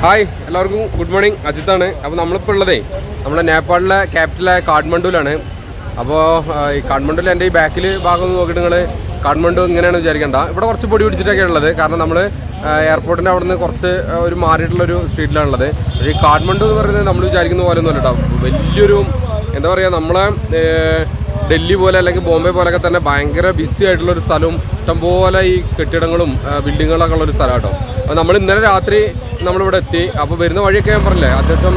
Hi എല്ലാവർക്കും good morning. അജിത്താണ്. അപ്പോൾ നമ്മളിപ്പോൾ ഉള്ളതേ നമ്മുടെ നേപ്പാളിലെ ക്യാപിറ്റലായ കാഠ്മണ്ഡുവിലാണ്. അപ്പോൾ ഈ കാഠ്മണ്ഡുവിൽ എൻ്റെ ഈ ബാക്കിൽ ഭാഗം നോക്കിയിട്ട് നിങ്ങൾ കാഠ്മണ്ഡു ഇങ്ങനെയാണ് വിചാരിക്കേണ്ട. ഇവിടെ കുറച്ച് പൊടി പിടിച്ചിട്ടൊക്കെ ഉള്ളത്. കാരണം നമ്മൾ എയർപോർട്ടിൻ്റെ അവിടെ നിന്ന് കുറച്ച് ഒരു മാറിയിട്ടുള്ളൊരു സ്ട്രീറ്റിലാണുള്ളത്. പക്ഷേ ഈ കാഠ്മണ്ഡു എന്ന് പറയുന്നത് നമ്മൾ വിചാരിക്കുന്ന പോലെ ഒന്നും അല്ല കേട്ടോ. വലിയൊരു എന്താ പറയുക, നമ്മളെ ഡൽഹി പോലെ അല്ലെങ്കിൽ ബോംബെ പോലെയൊക്കെ തന്നെ ഭയങ്കര ബിസി ആയിട്ടുള്ളൊരു സ്ഥലവും ഇഷ്ടംപോലെ ഈ കെട്ടിടങ്ങളും ബിൽഡിങ്ങുകളൊക്കെ ഉള്ളൊരു സ്ഥലം കേട്ടോ. അപ്പോൾ നമ്മൾ ഇന്നലെ രാത്രി നമ്മളിവിടെ എത്തി. അപ്പോൾ വരുന്ന വഴിയൊക്കെ ഞാൻ പറഞ്ഞില്ലേ, അത്യാവശ്യം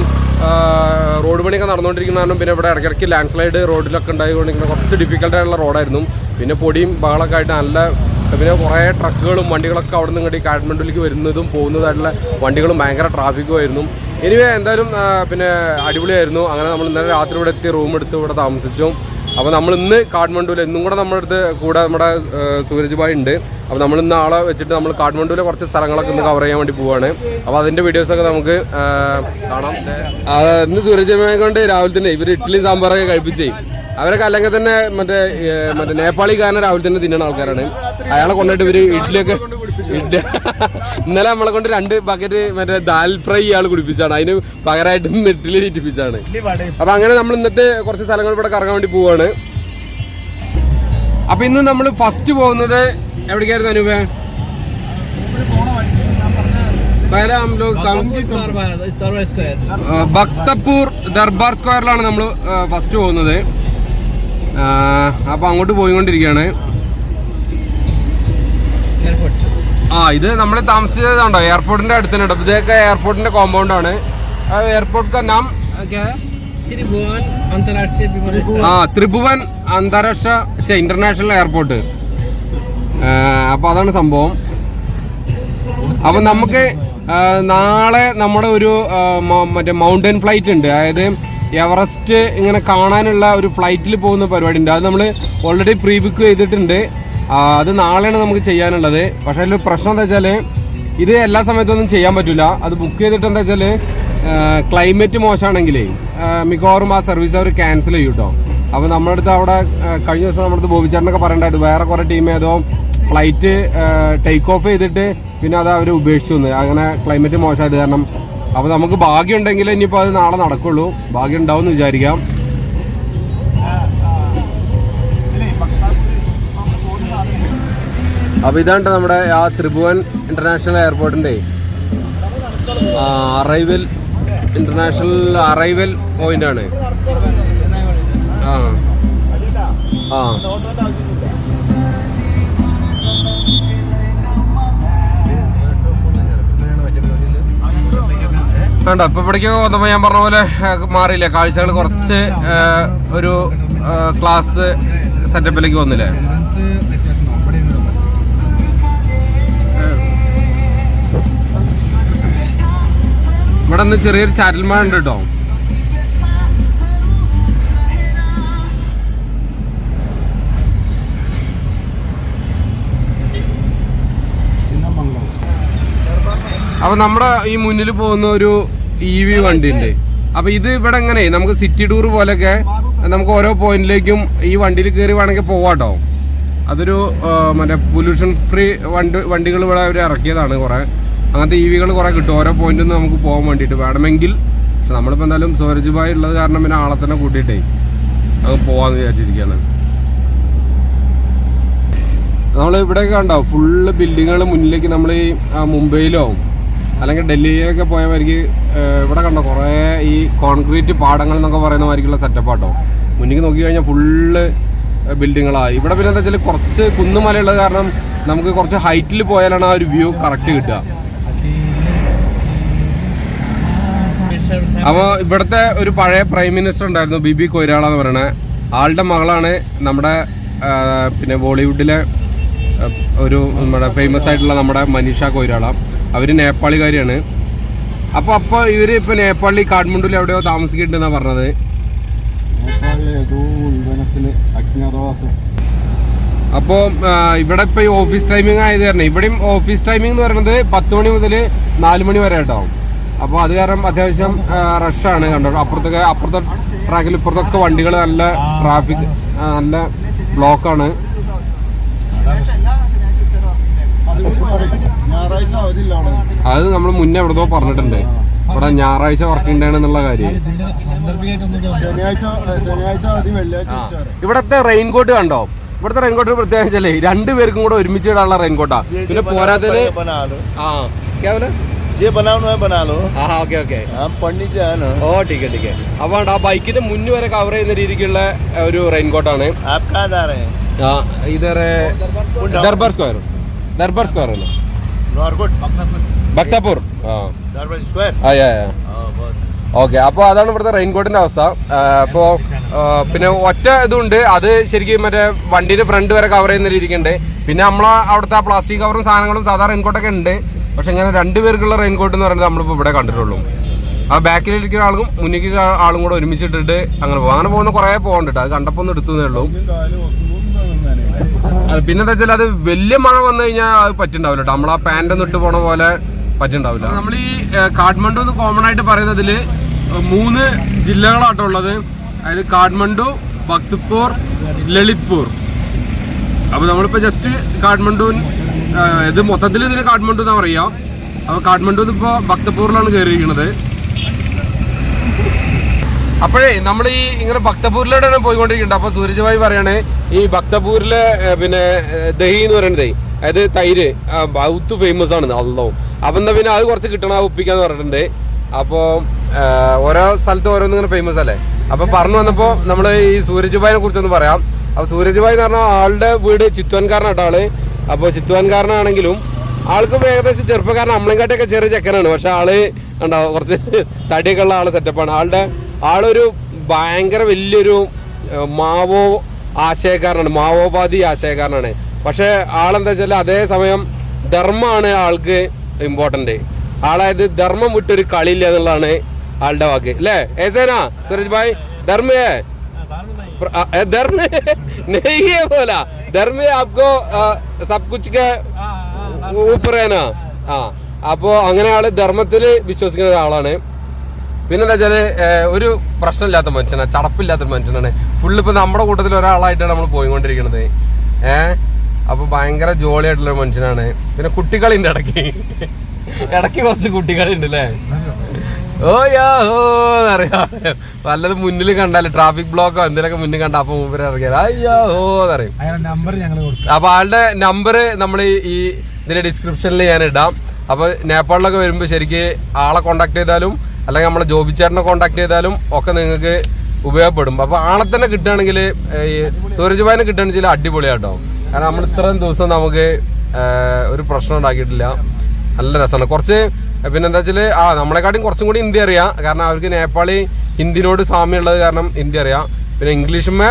റോഡ് പണിയൊക്കെ നടന്നുകൊണ്ടിരിക്കുന്ന കാരണം പിന്നെ ഇവിടെ ഇടയ്ക്കിടയ്ക്ക് ലാൻഡ് സ്ലൈഡ് റോഡിലൊക്കെ ഉണ്ടായിക്കൊണ്ടിരിക്കുന്ന കുറച്ച് ഡിഫിക്കൽട്ടായിട്ടുള്ള റോഡായിരുന്നു. പിന്നെ പൊടിയും ബഹളമൊക്കെ ആയിട്ട് നല്ല, പിന്നെ കുറേ ട്രക്കുകളും വണ്ടികളൊക്കെ അവിടെ നിന്ന് ഇങ്ങോട്ട് കാഠ്മണ്ഡുവിലേക്ക് വരുന്നതും പോകുന്നതായിട്ടുള്ള വണ്ടികളും ഭയങ്കര ട്രാഫിക്കും ആയിരുന്നു. എനിവേ എന്തായാലും പിന്നെ അടിപൊളിയായിരുന്നു. അങ്ങനെ നമ്മൾ ഇന്നലെ രാത്രി ഇവിടെ എത്തി, റൂം എടുത്ത് ഇവിടെ താമസിച്ചു. അപ്പോൾ നമ്മൾ ഇന്ന് കാഠ്മണ്ഡുവിൽ ഇന്നും കൂടെ നമ്മുടെ അടുത്ത് കൂടെ നമ്മുടെ സൂരജ് ഭായ് ഉണ്ട്. അപ്പോൾ നമ്മൾ ഇന്ന് ആളെ വെച്ചിട്ട് നമ്മൾ കാഠ്മണ്ഡുവിലെ കുറച്ച് സ്ഥലങ്ങളൊക്കെ ഇന്ന് കവർ ചെയ്യാൻ വേണ്ടി പോവുകയാണ്. അപ്പോൾ അതിൻ്റെ വീഡിയോസൊക്കെ നമുക്ക് കാണാം. ഇന്ന് സൂരജ് ഭായെ കൊണ്ട് രാവിലെ തന്നെ ഇവർ ഇഡ്ഡലിയും സാമ്പാറൊക്കെ കഴിപ്പിച്ചേ. അവരൊക്കെ അല്ലെങ്കിൽ തന്നെ മറ്റേ നേപ്പാളി കാരണം രാവിലെ തന്നെ തിന്നുന്ന ആൾക്കാരാണ്. അയാളെ കൊണ്ടിട്ട് ഇവർ ഇഡ്ഡലിയൊക്കെ ഇന്നലെ നമ്മളെ കൊണ്ട് 2 ബക്കറ്റ് മറ്റേ ദാൽ ഫ്രൈ ഇയാൾ കുടിപ്പിച്ചാണ്. അതിന് പകരമായിട്ട് ഇഡ്ഡലി തീറ്റിപ്പിച്ചാണ്. അപ്പൊ അങ്ങനെ നമ്മൾ ഇന്നത്തെ കുറച്ച് സ്ഥലങ്ങൾ ഇവിടെ കറങ്ങാൻ വേണ്ടി പോവാണ്. അപ്പൊ ഇന്ന് നമ്മൾ ഫസ്റ്റ് പോകുന്നത് എവിടേക്കായിരുന്നു അനൂപേ? ഭക്തപൂർ ദർബാർ സ്ക്വയറിലാണ് നമ്മൾ ഫസ്റ്റ് പോകുന്നത്. അപ്പൊ അങ്ങോട്ട് പോയിക്കൊണ്ടിരിക്കുകയാണ്. ഇത് നമ്മൾ താമസിച്ചതുണ്ടോ എയർപോർട്ടിന്റെ അടുത്ത് തന്നെ. ഇതൊക്കെ എയർപോർട്ടിന്റെ കോമ്പൗണ്ട് ആണ്. എയർപോർട്ട് നാം ത്രിഭുവൻ അന്താരാഷ്ട്ര ഇന്റർനാഷണൽ എയർപോർട്ട്. അപ്പൊ അതാണ് സംഭവം. അപ്പൊ നമുക്ക് നാളെ നമ്മുടെ ഒരു മറ്റേ മൗണ്ടൻ ഫ്ലൈറ്റ് ഉണ്ട്. അതായത് എവറസ്റ്റ് ഇങ്ങനെ കാണാനുള്ള ഒരു ഫ്ലൈറ്റിൽ പോകുന്ന പരിപാടി ഉണ്ട്. അത് നമ്മൾ ഓൾറെഡി പ്രീ ബുക്ക് ചെയ്തിട്ടുണ്ട്. അത് നാളെയാണ് നമുക്ക് ചെയ്യാനുള്ളത്. പക്ഷേ അതിൽ പ്രശ്നം എന്താ വെച്ചാൽ ഇത് എല്ലാ സമയത്തൊന്നും ചെയ്യാൻ പറ്റില്ല. അത് ബുക്ക് ചെയ്തിട്ട് എന്താ വെച്ചാൽ ക്ലൈമറ്റ് മോശമാണെങ്കിലേ മിക്കവാറും ആ സർവീസ് അവർ ക്യാൻസൽ ചെയ്യും കേട്ടോ. അപ്പോൾ നമ്മുടെ അടുത്ത് അവിടെ കഴിഞ്ഞ ദിവസം നമ്മുടെ അടുത്ത് ബോബിച്ചാറിനൊക്കെ പറയേണ്ടായിരുന്നു, വേറെ കുറേ ടീം ഏതോ ഫ്ലൈറ്റ് ടേക്ക് ഓഫ് ചെയ്തിട്ട് പിന്നെ അത് അവർ ഉപേക്ഷിച്ചു വന്ന്. അങ്ങനെ ക്ലൈമറ്റ് മോശമായത് കാരണം. അപ്പോൾ നമുക്ക് ഭാഗ്യം ഉണ്ടെങ്കിൽ ഇനിയിപ്പോൾ അത് നാളെ നടക്കുള്ളൂ. ഭാഗ്യം ഉണ്ടാവും എന്ന് വിചാരിക്കാം. അപ്പോൾ ഇതാണ് നമ്മുടെ ആ ത്രിഭുവൻ ഇന്റർനാഷണൽ എയർപോർട്ടിൻ്റെ അറൈവൽ പോയിന്റ് ആണ്. വേണ്ട ഇപ്പൊ ഇവിടേക്ക് വന്നപ്പോൾ ഞാൻ പറഞ്ഞ പോലെ മാറിയില്ലേ, കാഴ്ചകൾ കുറച്ച് ഒരു ക്ലാസ് സെറ്റപ്പിലേക്ക് വന്നില്ലേ. ഇവിടെ നിന്ന് ചെറിയൊരു ചാറ്റൽ മഴ ഉണ്ട് കേട്ടോ. അപ്പൊ നമ്മുടെ ഈ മുന്നിൽ പോകുന്ന ഒരു EV വണ്ടി ഉണ്ട്. അപ്പൊ ഇത് ഇവിടെ എങ്ങനെ നമുക്ക് സിറ്റി ടൂർ പോലെയൊക്കെ നമുക്ക് ഓരോ പോയിന്റിലേക്കും ഈ വണ്ടിയിൽ കയറി വേണമെങ്കിൽ പോവാട്ടോ. അതൊരു മറ്റേ പൊല്യൂഷൻ ഫ്രീ വണ്ടികൾ ഇവിടെ അവർ ഇറക്കിയതാണ്. കുറെ അങ്ങനത്തെ EVകൾ കുറെ കിട്ടും ഓരോ പോയിന്റിൽ നിന്ന് നമുക്ക് പോകാൻ വേണ്ടിയിട്ട് വേണമെങ്കിൽ. പക്ഷെ നമ്മളിപ്പോൾ എന്തായാലും സൂരജ് ഭായ് ഉള്ളത് കാരണം പിന്നെ ആളെ തന്നെ കൂട്ടിയിട്ടേ അത് പോവാന്ന് വിചാരിച്ചിരിക്കുകയാണ്. നമ്മൾ ഇവിടെയൊക്കെ കണ്ടാവും ഫുള്ള് ബിൽഡിങ്ങുകൾ മുന്നിലേക്ക്. നമ്മൾ ഈ മുംബൈയിലോ അല്ലെങ്കിൽ ഡൽഹിയിലൊക്കെ പോയവർക്ക് ഇവിടെ കണ്ടോ കുറേ ഈ കോൺക്രീറ്റ് പാടങ്ങൾ എന്നൊക്കെ പറയുന്ന മാതിരിക്കുള്ള സെറ്റപ്പാട്ടോ. മുന്നിലേക്ക് നോക്കി കഴിഞ്ഞാൽ ഫുള്ള് ബിൽഡിങ്ങുകളാണ്. ഇവിടെ പിന്നെ എന്താ വെച്ചാൽ കുറച്ച് കുന്നുമലയുള്ളത് കാരണം നമുക്ക് കുറച്ച് ഹൈറ്റിൽ പോയാലാണ് ആ ഒരു വ്യൂ കറക്റ്റ് കിട്ടുക. അപ്പോൾ ഇവിടുത്തെ ഒരു പഴയ പ്രൈം മിനിസ്റ്റർ ഉണ്ടായിരുന്നു, ബിബി കൊയ്രാള എന്ന് പറയുന്നത്. ആളുടെ മകളാണ് നമ്മുടെ പിന്നെ ബോളിവുഡിലെ ഒരു നമ്മുടെ ഫേമസ് ആയിട്ടുള്ള നമ്മുടെ മനീഷ കൊയ്രാള. അവർ നേപ്പാളിക്കാരിയാണ്. അപ്പോൾ ഇവർ ഇപ്പോൾ നേപ്പാളിൽ കാഠ്മണ്ഡുവിൽ എവിടെയോ താമസിക്കുന്നുണ്ടെന്നാണ് പറഞ്ഞത്. അപ്പോൾ ഇവിടെ ഇപ്പോൾ ഈ ഓഫീസ് ടൈമിംഗ് ആയത് കാരണം ഇവിടെയും ഓഫീസ് ടൈമിംഗ് എന്ന് പറയുന്നത് 10 മണി മുതൽ 4 മണി വരെ കേട്ടോ. അപ്പോൾ അത് കാരണം അത്യാവശ്യം റഷാണ് കണ്ടോ. അപ്പുറത്തെ ട്രാക്കിൽ ഇപ്പുറത്തൊക്കെ വണ്ടികൾ നല്ല ട്രാഫിക്, നല്ല ബ്ലോക്കാണ്. അത് നമ്മൾ മുന്നേ എവിടെയോ പറഞ്ഞിട്ടുണ്ട് ഇവിടെ ഞായറാഴ്ച വർക്ക് ഉണ്ടാണെന്നുള്ള കാര്യം. ഇവിടത്തെ റെയിൻകോട്ട് കണ്ടോ? ഇവിടുത്തെ റെയിൻകോട്ട് പ്രത്യേകിച്ചല്ലേ രണ്ടുപേർക്കും കൂടെ ഒരുമിച്ച് ഇടാനുള്ള റെയിൻകോട്ടാ. പിന്നെ പോരാത്തതിന് അപ്പൊ ആ ബൈക്കിന്റെ മുന്ന് വരെ കവർ ചെയ്യുന്ന രീതിക്കുള്ള ഒരു റെയിൻകോട്ടാണ്. ദർബാർ സ്ക്വയർ ആണ് ഭക്തപൂർ. ഓക്കെ, അപ്പോൾ അതാണ് ഇവിടുത്തെ റെയിൻകോട്ടിന്റെ അവസ്ഥ. അപ്പോൾ പിന്നെ ഒറ്റ ഇതുണ്ട്, അത് ശരിക്കും മറ്റേ വണ്ടീന്റെ ഫ്രണ്ട് വരെ കവർ ചെയ്യുന്ന രീതിക്കുണ്ട്. പിന്നെ നമ്മളെ അവിടുത്തെ പ്ലാസ്റ്റിക് കവറും സാധനങ്ങളും സാധാരണ റെയിൻകോട്ടൊക്കെ ഉണ്ട്. പക്ഷെ ഇങ്ങനെ രണ്ടുപേർക്കുള്ള റെയിൻകോട്ട് എന്ന് പറയുന്നത് നമ്മളിപ്പോൾ ഇവിടെ കണ്ടിട്ടുള്ളൂ. ആ ബാക്കിലിരിക്കുന്ന ആളും മുന്നിൽ ആളും കൂടെ ഒരുമിച്ചിട്ടിട്ട് അങ്ങനെ പോകും. അങ്ങനെ പോകുന്ന കുറേ പോകണ്ടിട്ട് അത് കണ്ടപ്പോൾ ഒന്ന് എടുത്തേ ഉള്ളൂ. പിന്നെന്താ വെച്ചാൽ അത് വലിയ മഴ വന്നു കഴിഞ്ഞാൽ അത് പറ്റുണ്ടാവില്ല കേട്ടോ. നമ്മളാ പാൻറ്റൊന്നും ഇട്ട് പോണ പോലെ പറ്റുണ്ടാവില്ല. നമ്മൾ ഈ കാഠ്മണ്ഡു എന്ന് കോമൺ ആയിട്ട് പറയുന്നതിൽ 3 ജില്ലകളാട്ടോ ഉള്ളത്. അതായത് കാഠ്മണ്ഡു, ഭക്ത്പൂർ, ലളിത്പൂർ. അപ്പോൾ നമ്മളിപ്പോൾ ജസ്റ്റ് കാഠ്മണ്ഡു ഇത് മൊത്തത്തിൽ ഇതിന് കാഠ്മണ്ഡു എന്നാ പറയാ. അപ്പോൾ കാഠ്മണ്ഡു ഇപ്പോൾ ഭക്തപൂറിലാണ് കയറിയിരിക്കുന്നത്. അപ്പോഴേ നമ്മൾ ഈ ഇങ്ങനെ ഭക്തപൂരിലൂടെയാണ് പോയിക്കൊണ്ടിരിക്കുന്നത്. അപ്പോൾ സൂരജ് ഭായി പറയാണ് ഈ ഭക്തപൂരിലെ പിന്നെ ദഹി എന്ന് പറയുന്നത്, അതായത് തൈര് ബൗത്ത് ഫേമസ് ആണ് അല്ലോ. അപ്പം എന്താ പിന്നെ അത് കുറച്ച് കിട്ടണം ഒപ്പിക്കാന്ന് പറഞ്ഞിട്ടുണ്ട്. അപ്പോൾ ഓരോ സ്ഥലത്ത് ഓരോന്നിങ്ങനെ ഫേമസ് അല്ലേ. അപ്പോൾ പറഞ്ഞു വന്നപ്പോൾ നമ്മൾ ഈ സൂരജ് ഭായിനെ കുറിച്ചൊന്ന് പറയാം. അപ്പോൾ സൂരജ് ഭായി എന്ന് പറഞ്ഞാൽ ആളുടെ വീട് ചിത്വാൻകാരനാട്ടോ ആള്. അപ്പോൾ ചിത്വാൻകാരനാണെങ്കിലും ആൾക്ക് ഏകദേശം ചെറുപ്പക്കാരൻ നമ്മളെക്കാട്ടൊക്കെ ചെറിയ ചെക്കനാണ്. പക്ഷെ ആള് ഉണ്ടാവും കുറച്ച് തടിയൊക്കെ ഉള്ള ആള് സെറ്റപ്പാണ്. ആളൊരു ഭയങ്കര വലിയൊരു മാവോവാദി ആശയക്കാരനാണ്. പക്ഷെ ആളെന്താ വെച്ചാൽ അതേ സമയം ധർമ്മമാണ് ആൾക്ക് ഇമ്പോർട്ടന്റ്. ആളായത് ധർമ്മം വിട്ടൊരു കളിയില്ല എന്നുള്ളതാണ് ആളുടെ വാക്ക് അല്ലേ ഏസേനാ സുരേഷ് ഭായ്? ധർമ്മേ धर्म नहीं है बोला, धर्म आपको सब कुछ के ऊपर है ना. അപ്പോൾ അങ്ങനെ ആള് ധർമ്മത്തിൽ വിശ്വസിക്കുന്ന ഒരാളാണ്. പിന്നെന്താ വെച്ചാൽ ഒരു പ്രശ്നമില്ലാത്ത മനുഷ്യനാണ്, ചടപ്പില്ലാത്തൊരു മനുഷ്യനാണ്. ഫുള്ള് ഇപ്പം നമ്മുടെ കൂട്ടത്തിൽ ഒരാളായിട്ടാണ് നമ്മൾ പോയിക്കൊണ്ടിരിക്കുന്നത്. അപ്പോൾ ഭയങ്കര ജോളിയായിട്ടുള്ള മനുഷ്യനാണ്. പിന്നെ കുട്ടികളിൻ്റെ ഇടയ്ക്ക് കുറച്ച് കുട്ടികളുണ്ട് അല്ലേ. ഓ യാ ഓ എന്നറിയാം. വല്ലതും മുന്നിൽ കണ്ടാല് ട്രാഫിക് ബ്ലോക്കോ എന്തെങ്കിലുമൊക്കെ മുന്നിൽ കണ്ട അപ്പൊ മൂപ്പര് ഇറങ്ങിയാൽ അയ്യോ ഓ എന്നറിയും. അപ്പൊ ആളുടെ നമ്പർ നമ്മൾ ഈ ഇതിന്റെ ഡിസ്ക്രിപ്ഷനിൽ ഞാൻ ഇടാം. അപ്പൊ നേപ്പാളിലൊക്കെ വരുമ്പോൾ ശരിക്ക് ആളെ കോണ്ടാക്ട് ചെയ്താലും അല്ലെങ്കിൽ നമ്മളെ ജോബി ചേട്ടനെ കോണ്ടാക്ട് ചെയ്താലും ഒക്കെ നിങ്ങൾക്ക് ഉപയോഗപ്പെടും. അപ്പൊ ആളെ തന്നെ കിട്ടുകയാണെങ്കിൽ ഈ സൂരജ് ഭായിനെ കിട്ടുകയാണെങ്കിൽ അടിപൊളിയാട്ടോ. കാരണം നമ്മൾ ഇത്രയും ദിവസം നമുക്ക് ഒരു പ്രശ്നം ഉണ്ടാക്കിയിട്ടില്ല. നല്ല രസമാണ്. കുറച്ച് പിന്നെന്താ വെച്ചാൽ നമ്മളെക്കാട്ടും കുറച്ചും കൂടി ഹിന്ദി അറിയാം. കാരണം അവർക്ക് നേപ്പാളി ഹിന്ദിനോട് സാമ്യമുള്ളത് കാരണം ഹിന്ദി അറിയാം. പിന്നെ ഇംഗ്ലീഷുമേ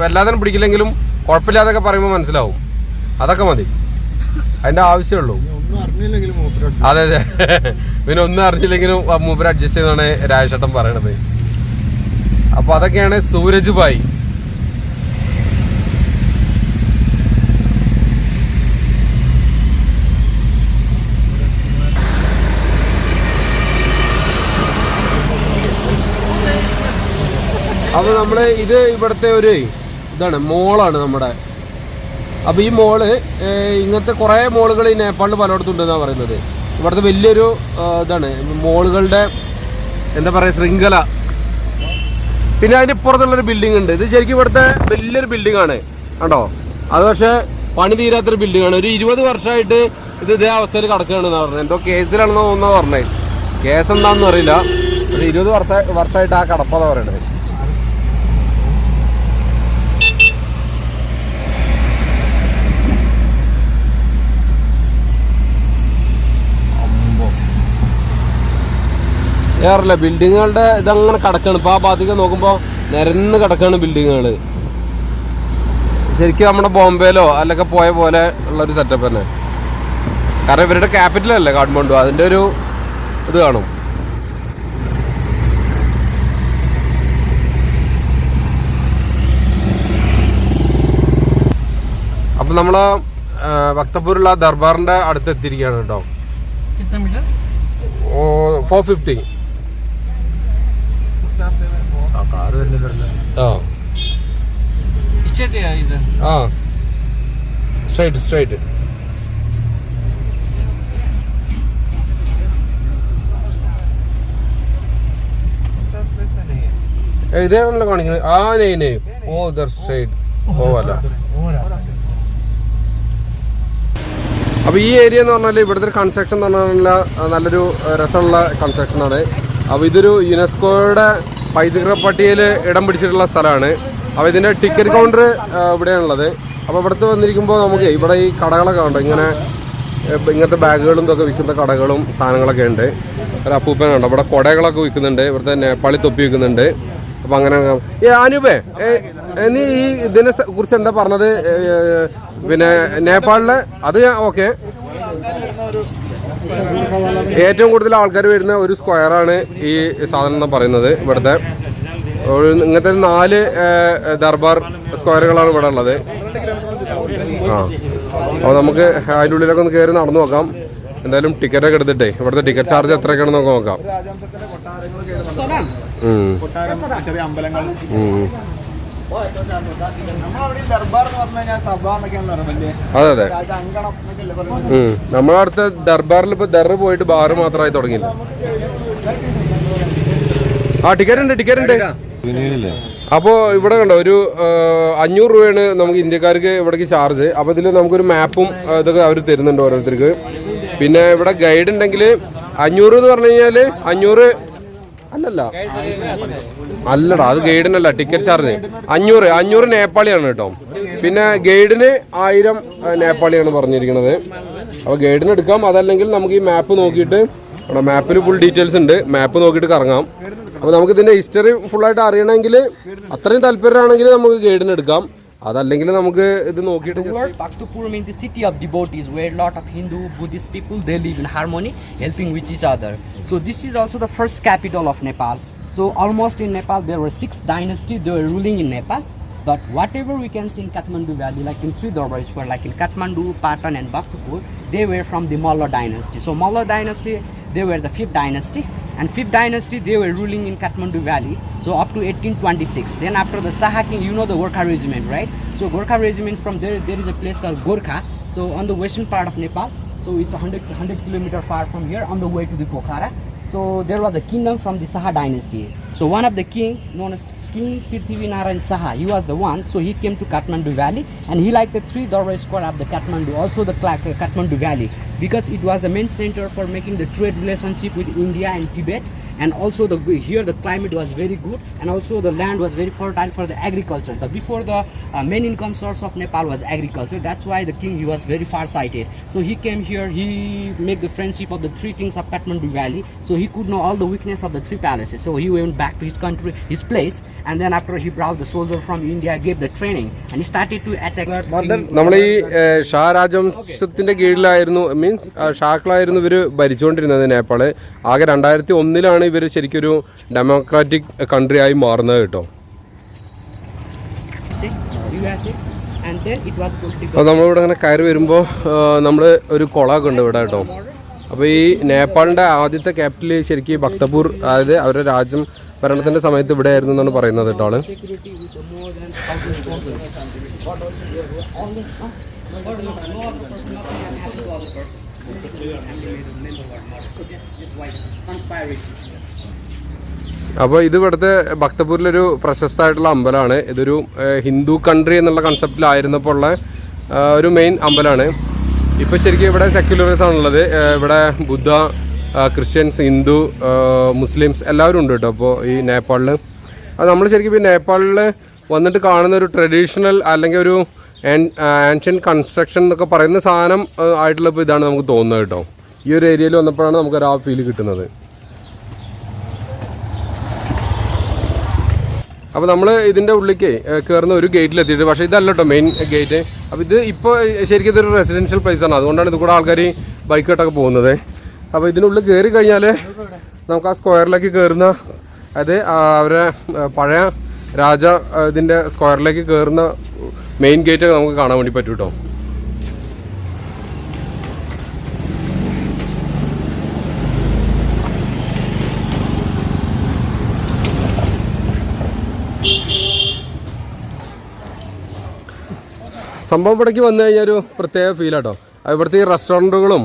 വല്ലാതെ പിടിക്കില്ലെങ്കിലും കുഴപ്പമില്ലാതൊക്കെ പറയുമ്പോൾ മനസ്സിലാവും. അതൊക്കെ മതി, അതിൻ്റെ ആവശ്യമുള്ളൂ. അതെ അതെ, പിന്നെ ഒന്നും അറിഞ്ഞില്ലെങ്കിലും മൂപ്പര് അഡ്ജസ്റ്റ് ചെയ്താണ് രാജേട്ടൻ പറയണത്. അപ്പോൾ അതൊക്കെയാണ് സൂരജ് ഭായ്. അപ്പോൾ നമ്മൾ ഇത് ഇവിടുത്തെ ഒരു ഇതാണ് മോളാണ് നമ്മുടെ. അപ്പോൾ ഈ മോള് ഇങ്ങനത്തെ കുറേ മോളുകൾ ഈ നേപ്പാളിൽ പലയിടത്തും ഉണ്ടെന്നാണ് പറയുന്നത്. ഇവിടുത്തെ വലിയൊരു ഇതാണ് മോളുകളുടെ എന്താ പറയുക ശൃംഖല. പിന്നെ അതിൻ്റെ ഇപ്പുറത്തുള്ളൊരു ബിൽഡിംഗ് ഉണ്ട്. ഇത് ശരിക്കും ഇവിടുത്തെ വലിയൊരു ബിൽഡിംഗ് ആണ് കണ്ടോ. അത് പക്ഷേ പണി തീരാത്തൊരു ബിൽഡിംഗ് ആണ്. ഒരു 20 വർഷമായിട്ട് ഇത് ഇതേ അവസ്ഥയിൽ കിടക്കുകയാണെന്നാണ് പറഞ്ഞത്. എന്തോ കേസിലാണെന്നോ ഒന്നാ പറഞ്ഞത്. കേസ് എന്താണെന്ന് അറിയില്ല. ഒരു 20 വർഷമായിട്ട് ആ കിടപ്പാണ് പറയണത്. ഏറല്ല ബിൽഡിങ്ങുകളുടെ ഇതങ്ങനെ കിടക്കാണ്. ഇപ്പോൾ ആ ഭാഗത്തേക്ക് നോക്കുമ്പോൾ നിരന്ന് കിടക്കാണ് ബിൽഡിങ്ങുകൾ. ശരിക്കും നമ്മുടെ ബോംബെയിലോ അല്ലൊക്കെ പോയ പോലെ ഉള്ളൊരു സെറ്റപ്പ് തന്നെ. കാരണം ഇവരുടെ ക്യാപിറ്റലല്ലേ കാഠ്മണ്ഡു, അതിൻ്റെ ഒരു ഇത് കാണും. അപ്പം നമ്മൾ ഭക്തപൂരുള്ള ദർബാറിൻ്റെ അടുത്ത് എത്തിയിരിക്കുകയാണ് കേട്ടോ. 450. സ്ട്രൈറ്റ് ഇതാണല്ലോ കാണിക്കുന്നത്. ആ നെയ് ഓ ദർ സ്ട്രൈറ്റ് ഓ അല്ല. അപ്പോൾ ഈ ഏരിയ എന്ന് പറഞ്ഞാൽ ഇവിടുത്തെ കൺസ്ട്രക്ഷൻ എന്ന് പറഞ്ഞാൽ നല്ലൊരു രസമുള്ള കൺസ്ട്രക്ഷനാണ്. അപ്പോൾ ഇതൊരു യുനെസ്കോയുടെ പൈതൃക പട്ടികയിൽ ഇടം പിടിച്ചിട്ടുള്ള സ്ഥലമാണ്. അപ്പോൾ ഇതിൻ്റെ ടിക്കറ്റ് കൗണ്ടർ ഇവിടെയാണുള്ളത്. അപ്പോൾ ഇവിടുത്തെ വന്നിരിക്കുമ്പോൾ നമുക്ക് ഇവിടെ ഈ കടകളൊക്കെ ഉണ്ട്, ഇങ്ങനത്തെ ബാഗുകളും ഇതൊക്കെ വിൽക്കുന്ന കടകളും സാധനങ്ങളൊക്കെ ഉണ്ട്. ഒരു അപ്പൂപ്പനുണ്ട് ഇവിടെ, കുടകളൊക്കെ വിൽക്കുന്നുണ്ട്, ഇവിടുത്തെ നേപ്പാളി തൊപ്പി വിൽക്കുന്നുണ്ട്. അപ്പം അങ്ങനെ അനൂപേ, നീ ഈ ഇതിനെ കുറിച്ച് എന്താ പറഞ്ഞത്? പിന്നെ നേപ്പാളിലെ അത് ഓക്കെ, ഏറ്റവും കൂടുതൽ ആൾക്കാർ വരുന്ന ഒരു സ്ക്വയറാണ് ഈ സാധനം എന്ന് പറയുന്നത്. ഇവിടുത്തെ ഇങ്ങനത്തെ 4 ദർബാർ സ്ക്വയറുകളാണ് ഇവിടെ ഉള്ളത്. അപ്പോൾ നമുക്ക് അതിൻ്റെ ഉള്ളിലൊക്കെ ഒന്ന് കയറി നടന്നു നോക്കാം. എന്തായാലും ടിക്കറ്റൊക്കെ എടുത്തിട്ടേ ഇവിടുത്തെ ടിക്കറ്റ് ചാർജ് എത്രയൊക്കെയാണെന്ന് നോക്കാം. അതെ അതെ, നമ്മളടുത്ത ദർബാറിൽ ഇപ്പൊ ദർ പോയിട്ട് ബാറ് മാത്രമായി തുടങ്ങിയില്ല. ആ ടിക്കറ്റ് ഉണ്ട്. അപ്പോൾ ഇവിടെ കണ്ടോ ഒരു 500 രൂപയാണ് നമുക്ക് ഇന്ത്യക്കാർക്ക് ഇവിടേക്ക് ചാർജ്. അപ്പോൾ ഇതിൽ നമുക്കൊരു മാപ്പും ഇതൊക്കെ അവർ തരുന്നുണ്ട് ഓരോരുത്തർക്ക്. പിന്നെ ഇവിടെ ഗൈഡ് ഉണ്ടെങ്കിൽ 500 എന്ന് പറഞ്ഞു കഴിഞ്ഞാൽ 500 അല്ലടാ, അത് ഗൈഡിനല്ല, ടിക്കറ്റ് ചാർജ് 500 നേപ്പാളിയാണ് കേട്ടോ. പിന്നെ ഗൈഡിന് 1000 നേപ്പാളിയാണ് പറഞ്ഞിരിക്കുന്നത്. അപ്പോൾ ഗൈഡിന് എടുക്കാം, അതല്ലെങ്കിൽ നമുക്ക് ഈ മാപ്പ് നോക്കിയിട്ട്, മാപ്പിൽ ഫുൾ ഡീറ്റെയിൽസ് ഉണ്ട്, മാപ്പ് നോക്കിയിട്ട് കറങ്ങാം. അപ്പോൾ നമുക്ക് ഇതിൻ്റെ ഹിസ്റ്ററി ഫുള്ളായിട്ട് അറിയണമെങ്കിൽ, അത്രയും താല്പര്യമാണെങ്കിൽ നമുക്ക് ഗൈഡിന് എടുക്കാം, അതല്ലെങ്കിൽ നമുക്ക് ഇത് നോക്കിയിട്ട്. Bhaktapur means the city of devotees, where a lot of Hindu, Buddhist people, they live in harmony, helping with each other. So this is also the first capital of Nepal. So almost in Nepal there were 6 dynasties, they were ruling in Nepal. But whatever we can see in Kathmandu Valley, like in 3 Darbar Square, like in Kathmandu, Patan and Bhaktapur, they were from the Malla dynasty. So Malla dynasty, they were the 5th dynasty. And 5th dynasty, they were ruling in Kathmandu Valley, so up to 1826. Then after the Saha king, you know the Gorkha regiment, right? So Gorkha regiment, from there is a place called Gorkha, so on the western part of Nepal. So it's 100 kilometers far from here on the way to the Pokhara. So there was a kingdom from the Saha dynasty. So one of the king, known as King Prithvinarayan Saha, he was the one, so he came to Kathmandu Valley, and he liked the 3 Darbar Square of the Kathmandu, also the Kathmandu Valley, because it was the main center for making the trade relationship with India and Tibet. And also here the climate was very good, and also the land was very fertile for the agriculture. Before the main income source of Nepal was agriculture. That's why the king, he was very far-sighted. So he came here, he made the friendship of the 3 kings of Kathmandu Valley. So he could know all the weakness of the 3 palaces. So he went back to his country, his place, and then after he brought the soldier from India, gave the training, and he started to attack. നമ്മൾ ഈ ഷാ രാജവംശത്തിന്റെ കീഴിലായിരുന്നു, means ഷാക്കളായിരുന്നു ഇവർ ഭരിച്ചുകൊണ്ടിരുന്നത് നേപ്പാള്. ആകെ 2001 ഇവർ ശരിക്കൊരു democratic country ആയി മാറുന്നത് കേട്ടോ. അപ്പോൾ നമ്മളിവിടെ ഇങ്ങനെ കയറി വരുമ്പോൾ നമ്മൾ ഒരു കുളമൊക്കെ ഉണ്ട് ഇവിടെ കേട്ടോ. അപ്പോൾ ഈ നേപ്പാളിൻ്റെ ആദ്യത്തെ ക്യാപിറ്റൽ ശരിക്കും ഭക്തപൂർ, അതായത് അവരുടെ രാജ്യം ഭരണത്തിൻ്റെ സമയത്ത് ഇവിടെ ആയിരുന്നു എന്നാണ് പറയുന്നത് കേട്ടോ ആള്. അപ്പോൾ ഇത് ഇവിടുത്തെ ഭക്തപൂരിലൊരു പ്രശസ്തമായിട്ടുള്ള അമ്പലമാണ്. ഇതൊരു ഹിന്ദു കൺട്രി എന്നുള്ള കൺസെപ്റ്റിലായിരുന്നപ്പോൾ ഉള്ള ഒരു മെയിൻ അമ്പലമാണ്. ഇപ്പോൾ ശരിക്കും ഇവിടെ സെക്യുലറിസം ആണുള്ളത്. ഇവിടെ ബുദ്ധ, ക്രിസ്ത്യൻസ്, ഹിന്ദു, മുസ്ലിംസ് എല്ലാവരും ഉണ്ട് കേട്ടോ. അപ്പോൾ ഈ നേപ്പാളിൽ നമ്മൾ ശരിക്കും ഈ നേപ്പാളിൽ വന്നിട്ട് കാണുന്ന ഒരു ട്രഡീഷണൽ അല്ലെങ്കിൽ ഒരു ആൻഷ്യൻ കൺസ്ട്രക്ഷൻ എന്നൊക്കെ പറയുന്ന സാധനം ആയിട്ടുള്ള ഇപ്പോൾ ഇതാണ് നമുക്ക് തോന്നുന്നത് കേട്ടോ. ഈ ഒരു ഏരിയയിൽ വന്നപ്പോഴാണ് നമുക്കൊരു ആ ഫീൽ കിട്ടുന്നത്. അപ്പോൾ നമ്മൾ ഇതിൻ്റെ ഉള്ളിലേക്ക് കയറുന്ന ഒരു ഗേറ്റിലെത്തിയിട്ട്, പക്ഷേ ഇതല്ല കേട്ടോ മെയിൻ ഗേറ്റ്. അപ്പോൾ ഇത് ഇപ്പോൾ ശരിക്കും ഇതൊരു റെസിഡൻഷ്യൽ പ്ലേസാണ്, അതുകൊണ്ടാണ് ഇത് കൂടെ ആൾക്കാർ ബൈക്കായിട്ടൊക്കെ പോകുന്നത്. അപ്പോൾ ഇതിനുള്ളിൽ കയറി കഴിഞ്ഞാൽ നമുക്ക് ആ സ്ക്വയറിലേക്ക് കയറുന്ന, അതായത് അവരെ പഴയ രാജ ഇതിൻ്റെ സ്ക്വയറിലേക്ക് കയറുന്ന മെയിൻ ഗേറ്റ് നമുക്ക് കാണാൻ വേണ്ടി പറ്റും കേട്ടോ. സംഭവം ഇവിടേക്ക് വന്നു കഴിഞ്ഞാൽ ഒരു പ്രത്യേക ഫീലാട്ടോ. ഇവിടുത്തെ ഈ റെസ്റ്റോറൻറ്റുകളും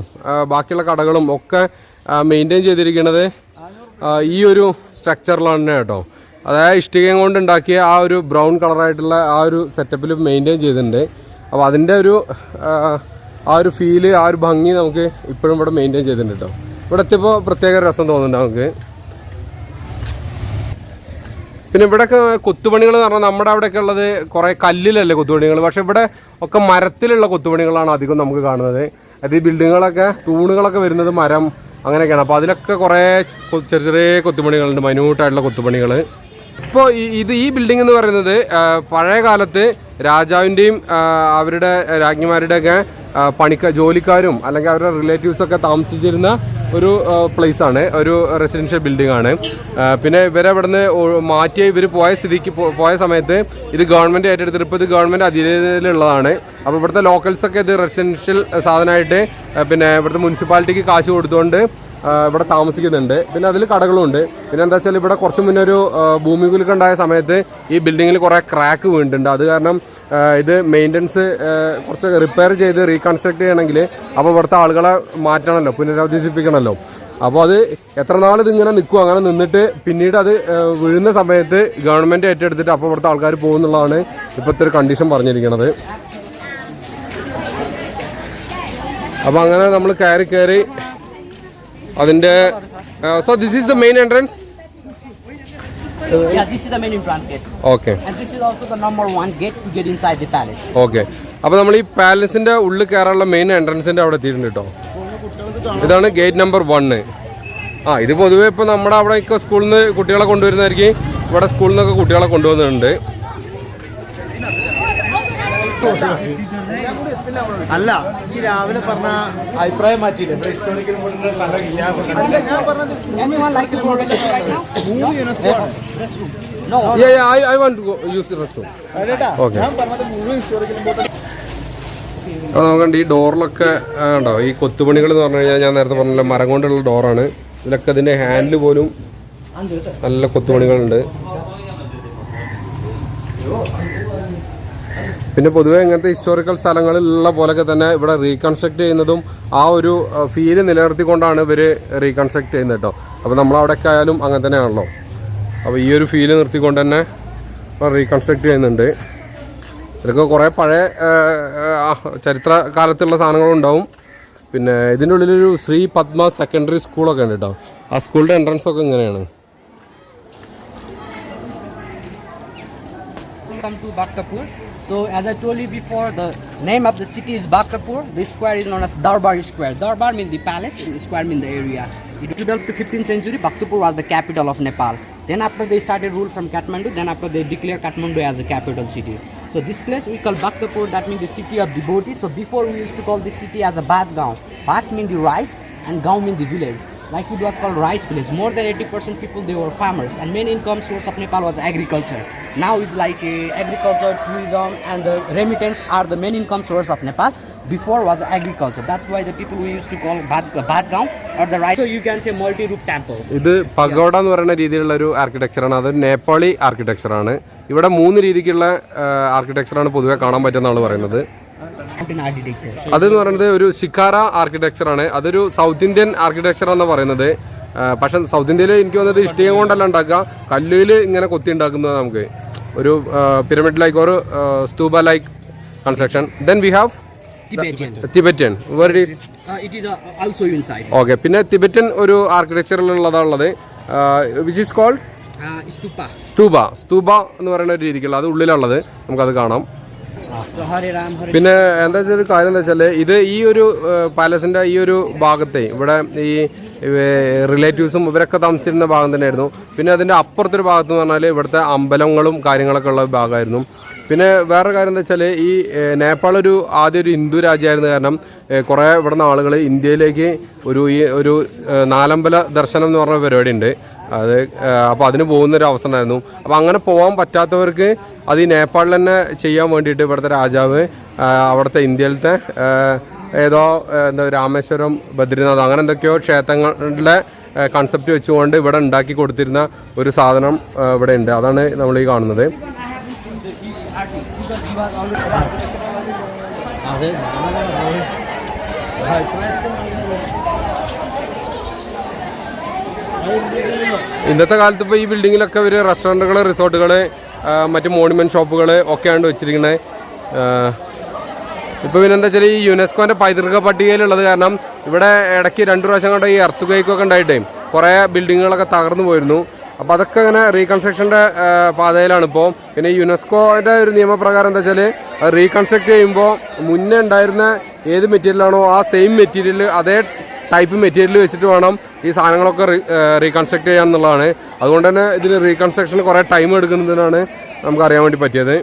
ബാക്കിയുള്ള കടകളും ഒക്കെ മെയിൻറ്റെയിൻ ചെയ്തിരിക്കുന്നത് ഈ ഒരു സ്ട്രക്ചറിലാണ് കേട്ടോ. അതായത് ഇഷ്ടികയും കൊണ്ട് ഉണ്ടാക്കിയ ആ ഒരു ബ്രൗൺ കളറായിട്ടുള്ള ആ ഒരു സെറ്റപ്പിൽ മെയിൻറ്റെയിൻ ചെയ്തിട്ടുണ്ട്. അപ്പോൾ അതിൻ്റെ ഒരു ആ ഒരു ഫീല്, ആ ഒരു ഭംഗി നമുക്ക് ഇപ്പോഴും ഇവിടെ മെയിൻറ്റെയിൻ ചെയ്തിട്ടുണ്ട് കേട്ടോ. ഇവിടെ എത്തിയപ്പോൾ പ്രത്യേക രസം തോന്നുന്നുണ്ട് നമുക്ക്. പിന്നെ ഇവിടെയൊക്കെ കൊത്തുപണികൾ എന്ന് പറഞ്ഞാൽ നമ്മുടെ അവിടെയൊക്കെ ഉള്ളത് കുറേ കല്ലിലല്ലേ കൊത്തുപണികൾ, പക്ഷേ ഇവിടെ ഒക്കെ മരത്തിലുള്ള കൊത്തുപണികളാണ് അധികം നമുക്ക് കാണുന്നത്. അത് ഈ ബിൽഡിങ്ങുകളൊക്കെ തൂണുകളൊക്കെ വരുന്നത് മരം അങ്ങനെയൊക്കെയാണ്. അപ്പോൾ അതിലൊക്കെ കുറേ ചെറിയ ചെറിയ കൊത്തുപണികളുണ്ട്, മൈന്യൂട്ടായിട്ടുള്ള കൊത്തുപണികൾ. ഇപ്പോൾ ഈ ബിൽഡിംഗ് എന്ന് പറയുന്നത് പഴയ കാലത്ത് രാജാവിൻ്റെയും അവരുടെ രാജ്ഞിമാരുടെയൊക്കെ ജോലിക്കാരും അല്ലെങ്കിൽ അവരുടെ റിലേറ്റീവ്സൊക്കെ താമസിച്ചിരുന്ന ഒരു പ്ലേസാണ്, ഒരു റെസിഡൻഷ്യൽ ബിൽഡിംഗ് ആണ്. പിന്നെ ഇവരെ ഇവിടുന്ന് മാറ്റി ഇവർ പോയ സമയത്ത് ഇത് ഗവൺമെൻറ് ഏറ്റെടുത്തിട്ട് ഇപ്പോൾ ഇത് ഗവൺമെൻറ് അധീനതയിലുള്ളതാണ്. അപ്പോൾ ഇവിടുത്തെ ലോക്കൽസൊക്കെ ഇത് റെസിഡൻഷ്യൽ സാധനമായിട്ട് പിന്നെ ഇവിടുത്തെ മുനിസിപ്പാലിറ്റിക്ക് കാശ് കൊടുത്തുകൊണ്ട് ഇവിടെ താമസിക്കുന്നുണ്ട്. പിന്നെ അതിൽ കടകളുണ്ട്. പിന്നെ എന്താ വെച്ചാൽ ഇവിടെ കുറച്ച് മുന്നേ ഒരു ഭൂമി കുലുക്കം ഉണ്ടായ സമയത്ത് ഈ ബിൽഡിങ്ങിൽ കുറേ ക്രാക്ക് വീണിട്ടുണ്ട്. അത് കാരണം ഇത് മെയിൻ്റനൻസ് കുറച്ച് റിപ്പയർ ചെയ്ത് റീകൺസ്ട്രക്ട് ചെയ്യണമെങ്കിൽ അപ്പോൾ ഇവിടുത്തെ ആളുകളെ മാറ്റണമല്ലോ, പുനരധിവസിപ്പിക്കണമല്ലോ. അപ്പോൾ അത് എത്ര നാൾ ഇതിങ്ങനെ നിൽക്കും, അങ്ങനെ നിന്നിട്ട് പിന്നീട് അത് വീഴുന്ന സമയത്ത് ഗവൺമെൻറ് ഏറ്റെടുത്തിട്ട് അപ്പോൾ ഇവിടുത്തെ ആൾക്കാർ പോകുന്നുള്ളതാണ് ഇപ്പോഴത്തെ ഒരു കണ്ടീഷൻ പറഞ്ഞിരിക്കുന്നത്. അപ്പോൾ അങ്ങനെ നമ്മൾ കയറി അതിൻ്റെ so this is the main entrance. Yeah, this is the main entrance gate. Okay. And this is also the number 1 gate to get inside the palace. Okay. അപ്പോൾ നമ്മൾ ഈ പാലസിൻ്റെ ഉള്ളിൽ കയറാനുള്ള മെയിൻ എൻട്രൻസിൻ്റെ അവിടെ എത്തിയിട്ടുണ്ട് കേട്ടോ. ഇതാണ് ഗേറ്റ് നമ്പർ 1. ഇത് പൊതുവേ ഇപ്പോൾ നമ്മുടെ അവിടെ ഒക്കെ സ്കൂളിൽ നിന്ന് കുട്ടികളെ കൊണ്ടുവരുന്നതായിരിക്കും. ഇവിടെ സ്കൂളിൽ നിന്നൊക്കെ കുട്ടികളെ കൊണ്ടുവന്നിട്ടുണ്ട്. അല്ല, ഈ രാവിലെ പറഞ്ഞ അഭിപ്രായം മാറ്റിയില്ലേ? I want to go use the restroom. Okay. നോക്കണ്ട, ഈ ഡോറിലൊക്കെ ഉണ്ടോ ഈ കൊത്തുപണികൾ എന്ന് പറഞ്ഞു കഴിഞ്ഞാൽ ഞാൻ നേരത്തെ പറഞ്ഞില്ല മരം കൊണ്ടുള്ള ഡോറാണ്. ഇതിലൊക്കെ അതിൻ്റെ ഹാൻഡിൽ പോലും നല്ല കൊത്തുപണികളുണ്ട്. പിന്നെ പൊതുവെ ഇങ്ങനത്തെ ഹിസ്റ്റോറിക്കൽ സ്ഥലങ്ങളിലുള്ള പോലൊക്കെ തന്നെ ഇവിടെ റീകൺസ്ട്രക്ട് ചെയ്യുന്നതും ആ ഒരു ഫീല് നിലനിർത്തിക്കൊണ്ടാണ് ഇവർ റീകൺസ്ട്രക്ട് ചെയ്യുന്നത് കേട്ടോ. അപ്പോൾ നമ്മളവിടെയൊക്കെ ആയാലും അങ്ങനെ തന്നെയാണല്ലോ. അപ്പോൾ ഈ ഒരു ഫീല് നിർത്തിക്കൊണ്ട് തന്നെ റീകൺസ്ട്രക്ട് ചെയ്യുന്നുണ്ട്. ഇതൊക്കെ കുറേ പഴയ ചരിത്ര കാലത്തുള്ള സാധനങ്ങളുണ്ടാവും. പിന്നെ ഇതിൻ്റെ ഉള്ളിലൊരു ശ്രീ പത്മ സെക്കൻഡറി സ്കൂളൊക്കെ ഉണ്ട് കേട്ടോ. ആ സ്കൂളിൻ്റെ എൻട്രൻസ് ഒക്കെ ഇങ്ങനെയാണ്. Welcome to Bhaktapur. So as I told you before, the name of the city is Bhaktapur. This square is known as Darbar Square. Darbar means the palace, and square means the area. In the 12th to 15th century, Bhaktapur was the capital of Nepal. Then after they started rule from Kathmandu, then after they declared Kathmandu as the capital city. So this place we call Bhaktapur, that means the city of devotees. So before we used to call this city as a Bath Gaon. Bath means the rice and Gaon means the village. Like it was called rice village. More than 80% people, they were farmers, and main income source of Nepal was agriculture. Now it's like agriculture, tourism, and the remittance are the main income source of Nepal. Before was agriculture. That's why the people we used to call Bath Gaon or the rice. So you can say multi-roof temple. ഇത് pagoda എന്ന് പറയുന്ന രീതിയിലുള്ള ഒരു ആർക്കിടെക്ചറാണ്. അത് നേപ്പാളി ആർക്കിടെക്ചറാണ്. ഇവിടെ 3 രീതിക്കുള്ള ആർക്കിടെക്ചറാണ് പൊതുവെ കാണാൻ പറ്റുന്ന ആൾ പറയുന്നത്. അതെന്ന് പറയുന്നത് ഒരു ശിക്കാര ആർക്കിടെക്ചറാണ്. അതൊരു സൗത്ത് ഇന്ത്യൻ ആർക്കിടെക്ചറാണെന്ന് പറയുന്നത്. പക്ഷെ സൗത്ത് ഇന്ത്യയിൽ എനിക്ക് തോന്നുന്നത് ഇഷ്ടിക കൊണ്ടല്ല ഉണ്ടാക്കുക, കല്ലിൽ ഇങ്ങനെ കൊത്തി ഉണ്ടാക്കുന്നത്. നമുക്ക് ഒരു പിരമിഡ് ലൈക്ക് ഒരു stupa like construction. Then we have Tibetan. Where it is? It is also inside. Okay. പിന്നെ തിബറ്റൻ ഒരു ആർക്കിടെക്ചറിലുള്ളതാണുള്ളത്. വിച്ച് ഈസ് കോൾഡ് സ്തൂബ എന്ന് പറയുന്ന ഒരു രീതിക്കുള്ള അത് ഉള്ളിലുള്ളത് നമുക്കത് കാണാം. പിന്നെ എന്താ വെച്ചാൽ ഒരു കാര്യം എന്താ വെച്ചാൽ ഇത് ഈ ഒരു പാലസിൻ്റെ ഈ ഒരു ഭാഗത്തെ ഇവിടെ ഈ റിലേറ്റീവ്സും ഇവരൊക്കെ താമസിച്ചിരുന്ന ഭാഗം തന്നെയായിരുന്നു. പിന്നെ അതിൻ്റെ അപ്പുറത്തൊരു ഭാഗത്ത് എന്ന് പറഞ്ഞാൽ ഇവിടുത്തെ അമ്പലങ്ങളും കാര്യങ്ങളൊക്കെ ഉള്ള ഭാഗമായിരുന്നു. പിന്നെ വേറെ കാര്യം എന്താ വെച്ചാൽ ഈ നേപ്പാൾ ആദ്യം ഒരു ഹിന്ദു രാജ്യമായിരുന്നു. കാരണം കുറേ ഇവിടുന്ന് ആളുകൾ ഇന്ത്യയിലേക്ക് ഒരു നാലമ്പല ദർശനം എന്ന് പറഞ്ഞ പരിപാടി ഉണ്ട്. അപ്പോൾ അതിന് പോകുന്നൊരു അവസ്ഥ ഉണ്ടായിരുന്നു. അപ്പോൾ അങ്ങനെ പോകാൻ പറ്റാത്തവർക്ക് അത് ഈ നേപ്പാളിൽ തന്നെ ചെയ്യാൻ വേണ്ടിയിട്ട് ഇവിടുത്തെ രാജാവ് അവിടുത്തെ ഇന്ത്യയിലത്തെ ഏതോ എന്താ രാമേശ്വരം, ബദ്രിനാഥ് അങ്ങനെ എന്തൊക്കെയോ ക്ഷേത്രങ്ങളുടെ കൺസെപ്റ്റ് വെച്ചുകൊണ്ട് ഇവിടെ ഉണ്ടാക്കി കൊടുത്തിരുന്ന ഒരു സാധനം ഇവിടെ ഉണ്ട്. അതാണ് നമ്മൾ ഈ കാണുന്നത്. ഇന്നത്തെ കാലത്ത് ഇപ്പോൾ ഈ ബിൽഡിങ്ങിലൊക്കെ ഒരു റെസ്റ്റോറൻറ്റുകൾ, റിസോർട്ടുകൾ, മറ്റ് മോണുമെൻറ്റ് ഷോപ്പുകൾ ഒക്കെയാണ് വെച്ചിരിക്കുന്നത്. ഇപ്പോൾ പിന്നെ എന്താ വെച്ചാൽ ഈ യുനെസ്കോൻ്റെ പൈതൃക പട്ടികയിലുള്ളത് കാരണം ഇവിടെ ഇടയ്ക്ക് 2 പ്രാവശ്യം കൊണ്ട് ഈ എർത്ത് ക്വേക്കൊക്കെ ഉണ്ടായിട്ടേ കുറേ ബിൽഡിങ്ങുകളൊക്കെ തകർന്നു പോയിരുന്നു. അപ്പോൾ അതൊക്കെ ഇങ്ങനെ റീകൺസ്ട്രക്ഷൻ്റെ പാതയിലാണ് ഇപ്പോൾ. പിന്നെ യുനെസ്കോയുടെ ഒരു നിയമപ്രകാരം എന്താ വെച്ചാൽ റീകൺസ്ട്രക്ട് ചെയ്യുമ്പോൾ മുന്നേ ഉണ്ടായിരുന്ന ഏത് മെറ്റീരിയലാണോ ആ സെയിം മെറ്റീരിയൽ, അതേ ടൈപ്പ് മെറ്റീരിയൽ വെച്ചിട്ട് വേണം ഈ സാധനങ്ങളൊക്കെ റീകൺസ്ട്രക്ട് ചെയ്യാൻ എന്നുള്ളതാണ്. അതുകൊണ്ട് തന്നെ ഇതിന് റീകൺസ്ട്രക്ഷന് കുറേ ടൈം എടുക്കുന്നതിനാണ് നമുക്ക് അറിയാൻ വേണ്ടി പറ്റിയത്.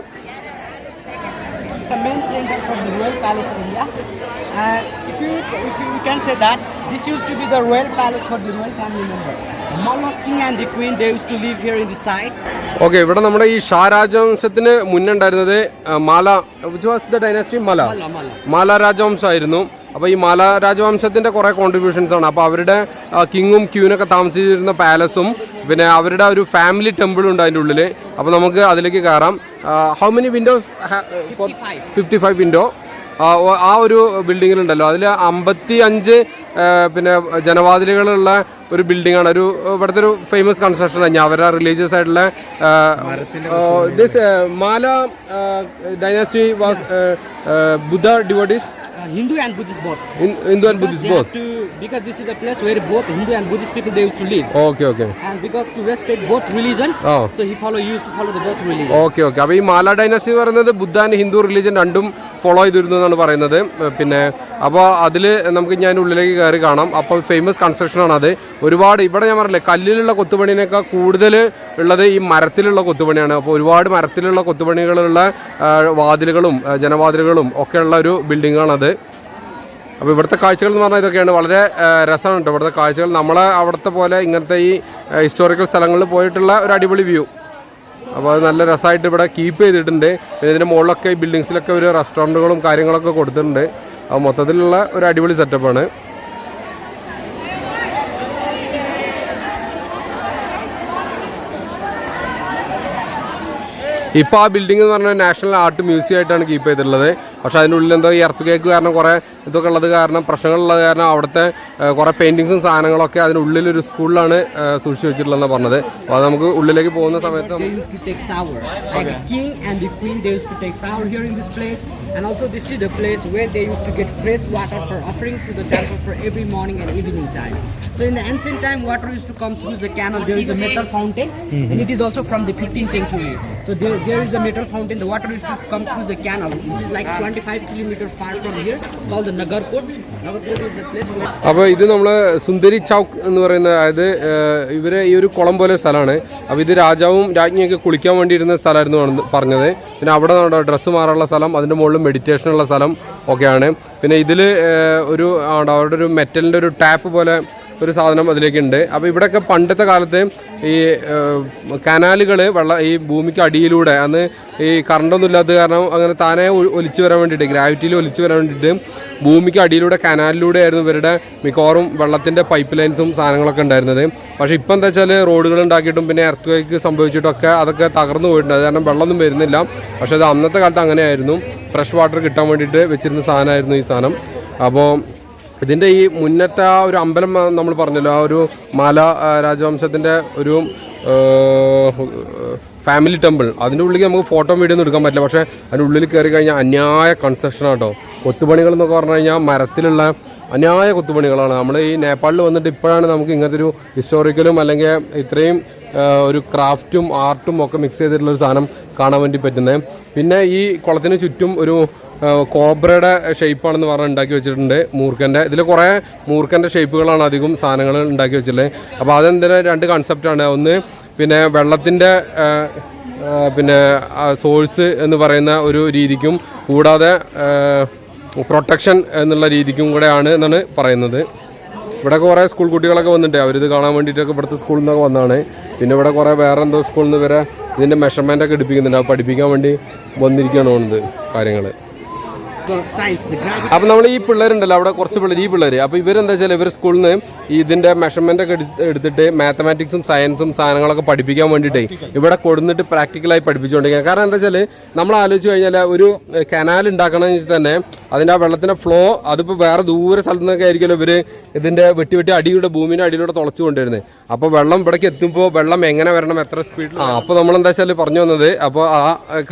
The main center for the royal palace area. If you can say that this used to be the royal palace for the royal family members. The Malwa king and the queen, they used to live here in the side. Okay, ഇവിടെ നമ്മുടെ ഈ ഷാ രാജവംശത്തിന് മുന്നേ ഉണ്ടായിരുന്നത് മാല, which was the dynasty മാല രാജവംശമായിരുന്നു. അപ്പോൾ ഈ മാല രാജവംശത്തിൻ്റെ കുറേ contributions ആണ്. അപ്പോൾ അവരുടെ കിങ്ങും ക്യൂനൊക്കെ താമസിച്ചിരുന്ന പാലസും പിന്നെ അവരുടെ ഒരു ഫാമിലി ടെമ്പിളും ഉണ്ട് അതിൻ്റെ ഉള്ളിൽ. അപ്പോൾ നമുക്ക് അതിലേക്ക് കയറാം. How many Windows? 55 വിൻഡോ ആ ഒരു ബിൽഡിങ്ങിലുണ്ടല്ലോ. അതിൽ 55 പിന്നെ ജനവാതിലുകളുള്ള ഒരു ബിൽഡിംഗ് ആണ്. ഒരു ഇവിടുത്തെ ഒരു ഫേമസ് കൺസ്ട്രക്ഷൻ ആണ്. അവരുടെ റിലീജിയസ് ആയിട്ടുള്ള this Mala dynasty was Buddha devotees. Hindu and Buddhist both. Hindu and Buddhist both. Because this is the place where both Hindu and Buddhist people they used to live. Okay. And because to respect both religion, so he used to follow the both religion. Okay. അപ്പോൾ ഈ മാല dynasty പറയുന്നത് ബുദ്ധ and Hindu religion രണ്ടും follow ചെയ്തിരുന്നു എന്നാണ് പറയുന്നത്. പിന്നെ അപ്പോൾ അതിൽ നമുക്ക് ഞാൻ ഉള്ളിലേക്ക് കയറി കാണാം. അപ്പോൾ ഫേമസ് കൺസ്ട്രക്ഷൻ ആണ് അത്. ഒരുപാട് ഇവിടെ ഞാൻ പറഞ്ഞില്ലേ കല്ലിലുള്ള കൊത്തുപണിനേക്കാൾ കൂടുതൽ ഉള്ളത് ഈ മരത്തിലുള്ള കൊത്തുപണിയാണ്. അപ്പോൾ ഒരുപാട് മരത്തിലുള്ള കൊത്തുപണികളുള്ള വാതിലുകളും ജനവാതിലുകളും ഒക്കെയുള്ള ഒരു ബിൽഡിങ്ങാണത്. അപ്പോൾ ഇവിടുത്തെ കാഴ്ചകൾ എന്ന് പറഞ്ഞാൽ ഇതൊക്കെയാണ്. വളരെ രസമാണ് കേട്ടോ ഇവിടുത്തെ കാഴ്ചകൾ. നമ്മളെ അവിടുത്തെ പോലെ ഇങ്ങനത്തെ ഈ ഹിസ്റ്റോറിക്കൽ സ്ഥലങ്ങളിൽ പോയിട്ടുള്ള ഒരു അടിപൊളി വ്യൂ. അപ്പോൾ അത് നല്ല രസമായിട്ട് ഇവിടെ കീപ്പ് ചെയ്തിട്ടുണ്ട്. പിന്നെ ഇതിൻ്റെ മുകളിലൊക്കെ ഈ ബിൽഡിങ്സിലൊക്കെ ഒരു റെസ്റ്റോറൻറ്റുകളും കാര്യങ്ങളൊക്കെ കൊടുത്തിട്ടുണ്ട്. അപ്പോൾ മൊത്തത്തിലുള്ള ഒരു അടിപൊളി സെറ്റപ്പാണ്. ഇപ്പോൾ ആ ബിൽഡിംഗ് എന്ന് പറഞ്ഞാൽ നാഷണൽ ആർട്ട് മ്യൂസിയം ആയിട്ടാണ് കീപ്പ് ചെയ്തിട്ടുള്ളത്. പക്ഷേ അതിൻ്റെ ഉള്ളിൽ എന്തോ ഈ എർത്ത് കേക്ക് കാരണം കുറേ ഇതൊക്കെ ഉള്ളത് കാരണം പ്രശ്നങ്ങളുള്ളത് കാരണം അവിടുത്തെ കുറേ പെയിൻറ്റിങ്സും സാധനങ്ങളൊക്കെ അതിനുള്ളിലൊരു സ്കൂളിലാണ് സൂക്ഷിച്ച് വെച്ചിട്ടുള്ളതെന്നാണ് പറഞ്ഞത്. അപ്പോൾ അത് നമുക്ക് ഉള്ളിലേക്ക് പോകുന്ന സമയത്ത് and also this is the place where they used to get fresh water for offering to the temple for every morning and evening time. So in the ancient time water used to come through the canal. There is a metal fountain and it is also from the 15th century. So there is a metal fountain. The water used to come through the canal which is like 25 kilometers far from here called the Nagarkot. Nagarkot is the place where അപ്പോൾ ഇത് നമ്മൾ സുന്ദരി ചൗക്ക് എന്ന് പറയുന്ന അതായത് ഇവരെ ഈ ഒരു കുളം പോലെ സ്ഥലമാണ്. അപ്പോൾ ഇത് രാജാവും രാജ്ഞിയൊക്കെ കുളിക്കാൻ വേണ്ടിയിരുന്ന സ്ഥലമായിരുന്നു പറഞ്ഞത്. പിന്നെ അവിടെ ഡ്രസ്സ് മാറാനുള്ള സ്ഥലം, അതിൻ്റെ മുകളിൽ മെഡിറ്റേഷനുള്ള സ്ഥലം ഒക്കെയാണ്. പിന്നെ ഇതിൽ ഒരു അവിടെ ഒരു മെറ്റലിൻ്റെ ഒരു ടാപ്പ് പോലെ ഒരു സാധനം അതിലേക്കുണ്ട്. അപ്പോൾ ഇവിടെയൊക്കെ പണ്ടത്തെ കാലത്ത് ഈ കനാലുകൾ ഈ ഭൂമിക്ക് അടിയിലൂടെ അന്ന് ഈ കറണ്ടൊന്നും ഇല്ലാത്ത കാരണം അങ്ങനെ താനെ ഒലിച്ചു വരാൻ വേണ്ടിയിട്ട് ഗ്രാവിറ്റിയിൽ ഒലിച്ചു വരാൻ വേണ്ടിയിട്ട് ഭൂമിക്ക് അടിയിലൂടെ കനാലിലൂടെ ആയിരുന്നു ഇവരുടെ മിക്കവാറും വെള്ളത്തിൻ്റെ പൈപ്പ് ലൈൻസും സാധനങ്ങളൊക്കെ ഉണ്ടായിരുന്നത്. പക്ഷേ ഇപ്പം എന്താ വെച്ചാൽ റോഡുകൾ ഉണ്ടാക്കിയിട്ടും പിന്നെ എർത്ത് ക്വേക്ക് സംഭവിച്ചിട്ടൊക്കെ അതൊക്കെ തകർന്നു പോയിട്ടുണ്ട്. അത് കാരണം വെള്ളമൊന്നും വരുന്നില്ല. പക്ഷേ അത് അന്നത്തെ കാലത്ത് അങ്ങനെയായിരുന്നു. ഫ്രഷ് വാട്ടർ കിട്ടാൻ വേണ്ടിയിട്ട് വെച്ചിരുന്ന സാധനമായിരുന്നു ഈ സാധനം. അപ്പോൾ ഇതിൻ്റെ ഈ മുന്നത്തെ ആ ഒരു അമ്പലം നമ്മൾ പറഞ്ഞല്ലോ, ആ ഒരു മാല രാജവംശത്തിൻ്റെ ഒരു ഫാമിലി ടെമ്പിൾ, അതിൻ്റെ ഉള്ളിൽ നമുക്ക് ഫോട്ടോ വീഡിയോ ഒന്നും എടുക്കാൻ പറ്റില്ല. പക്ഷേ അതിൻ്റെ ഉള്ളിൽ കയറി കഴിഞ്ഞാൽ അന്യായ കൺസ്ട്രക്ഷനാണ് കേട്ടോ. കൊത്തുപണികൾ എന്നൊക്കെ പറഞ്ഞു കഴിഞ്ഞാൽ മരത്തിലുള്ള അന്യായ കൊത്തുപണികളാണ്. നമ്മൾ ഈ നേപ്പാളിൽ വന്നിട്ട് ഇപ്പോഴാണ് നമുക്ക് ഇങ്ങനത്തെ ഒരു ഹിസ്റ്റോറിക്കലും അല്ലെങ്കിൽ ഇത്രയും ഒരു ക്രാഫ്റ്റും ആർട്ടും ഒക്കെ മിക്സ് ചെയ്തിട്ടുള്ളൊരു സാധനം കാണാൻ വേണ്ടി പറ്റുന്നത്. പിന്നെ ഈ കുളത്തിന് ചുറ്റും ഒരു കോബ്രയുടെ ഷേപ്പാണെന്ന് പറഞ്ഞ് ഉണ്ടാക്കി വെച്ചിട്ടുണ്ട്, മൂർഖൻ്റെ. ഇതിൽ കുറേ മൂർഖൻ്റെ ഷേപ്പുകളാണ് അധികം സാധനങ്ങൾ ഉണ്ടാക്കി വെച്ചിട്ടുള്ളത്. അപ്പോൾ അതെന്തിനാ 2 കൺസെപ്റ്റാണ്. ഒന്ന് പിന്നെ വെള്ളത്തിൻ്റെ പിന്നെ സോഴ്സ് എന്ന് പറയുന്ന ഒരു രീതിക്കും കൂടാതെ പ്രൊട്ടക്ഷൻ എന്നുള്ള രീതിക്കും കൂടെയാണ് എന്നാണ് പറയുന്നത്. ഇവിടെ കുറേ സ്കൂൾ കുട്ടികളൊക്കെ വന്നിട്ട് അവരിത് കാണാൻ വേണ്ടിയിട്ടൊക്കെ ഇവിടുത്തെ സ്കൂളിൽ നിന്നൊക്കെ വന്നതാണ്. പിന്നെ ഇവിടെ കുറേ വേറെ എന്തോ സ്കൂളിൽ നിന്ന് വരെ ഇതിൻ്റെ മെഷർമെൻ്റൊക്കെ എടുപ്പിക്കുന്നുണ്ട്. അത് പഠിപ്പിക്കാൻ വേണ്ടി വന്നിരിക്കുകയാണ് തോന്നുന്നത് കാര്യങ്ങൾ. science, the gravity. അപ്പോൾ നമ്മൾ ഈ പിള്ളേരുണ്ടല്ലോ അവിടെ കുറച്ച് പിള്ളേർ ഈ പിള്ളേർ അപ്പോൾ ഇവരെന്താ വെച്ചാൽ ഇവർ സ്കൂളിൽ നിന്ന് ഇതിൻ്റെ മെഷർമെൻ്റ് ഒക്കെ എടുത്തിട്ട് മാത്തമാറ്റിക്സും സയൻസും സാധനങ്ങളൊക്കെ പഠിപ്പിക്കാൻ വേണ്ടിയിട്ടേ ഇവിടെ കൊടുന്നിട്ട് പ്രാക്ടിക്കലായി പഠിപ്പിച്ചുകൊണ്ടിരിക്കുക. കാരണം എന്താ വെച്ചാൽ നമ്മൾ ആലോചിച്ച് കഴിഞ്ഞാൽ ഒരു കനാൽ ഉണ്ടാക്കണമെന്ന് വെച്ചാൽ തന്നെ അതിൻ്റെ ആ വെള്ളത്തിൻ്റെ ഫ്ലോ അതിപ്പോൾ വേറെ ദൂരെ സ്ഥലത്തു നിന്നൊക്കെ ആയിരിക്കുമല്ലോ ഇവർ ഇതിൻ്റെ വെട്ടി അടിയുടെ ഭൂമിയുടെ അടിയിലൂടെ തുളച്ചു കൊണ്ടുവരുന്നത്. അപ്പോൾ വെള്ളം ഇവിടേക്ക് എത്തുമ്പോൾ വെള്ളം എങ്ങനെ വരണം, എത്ര സ്പീഡിൽ. അപ്പോൾ നമ്മളെന്താ വെച്ചാൽ പറഞ്ഞു വന്നത് അപ്പോൾ ആ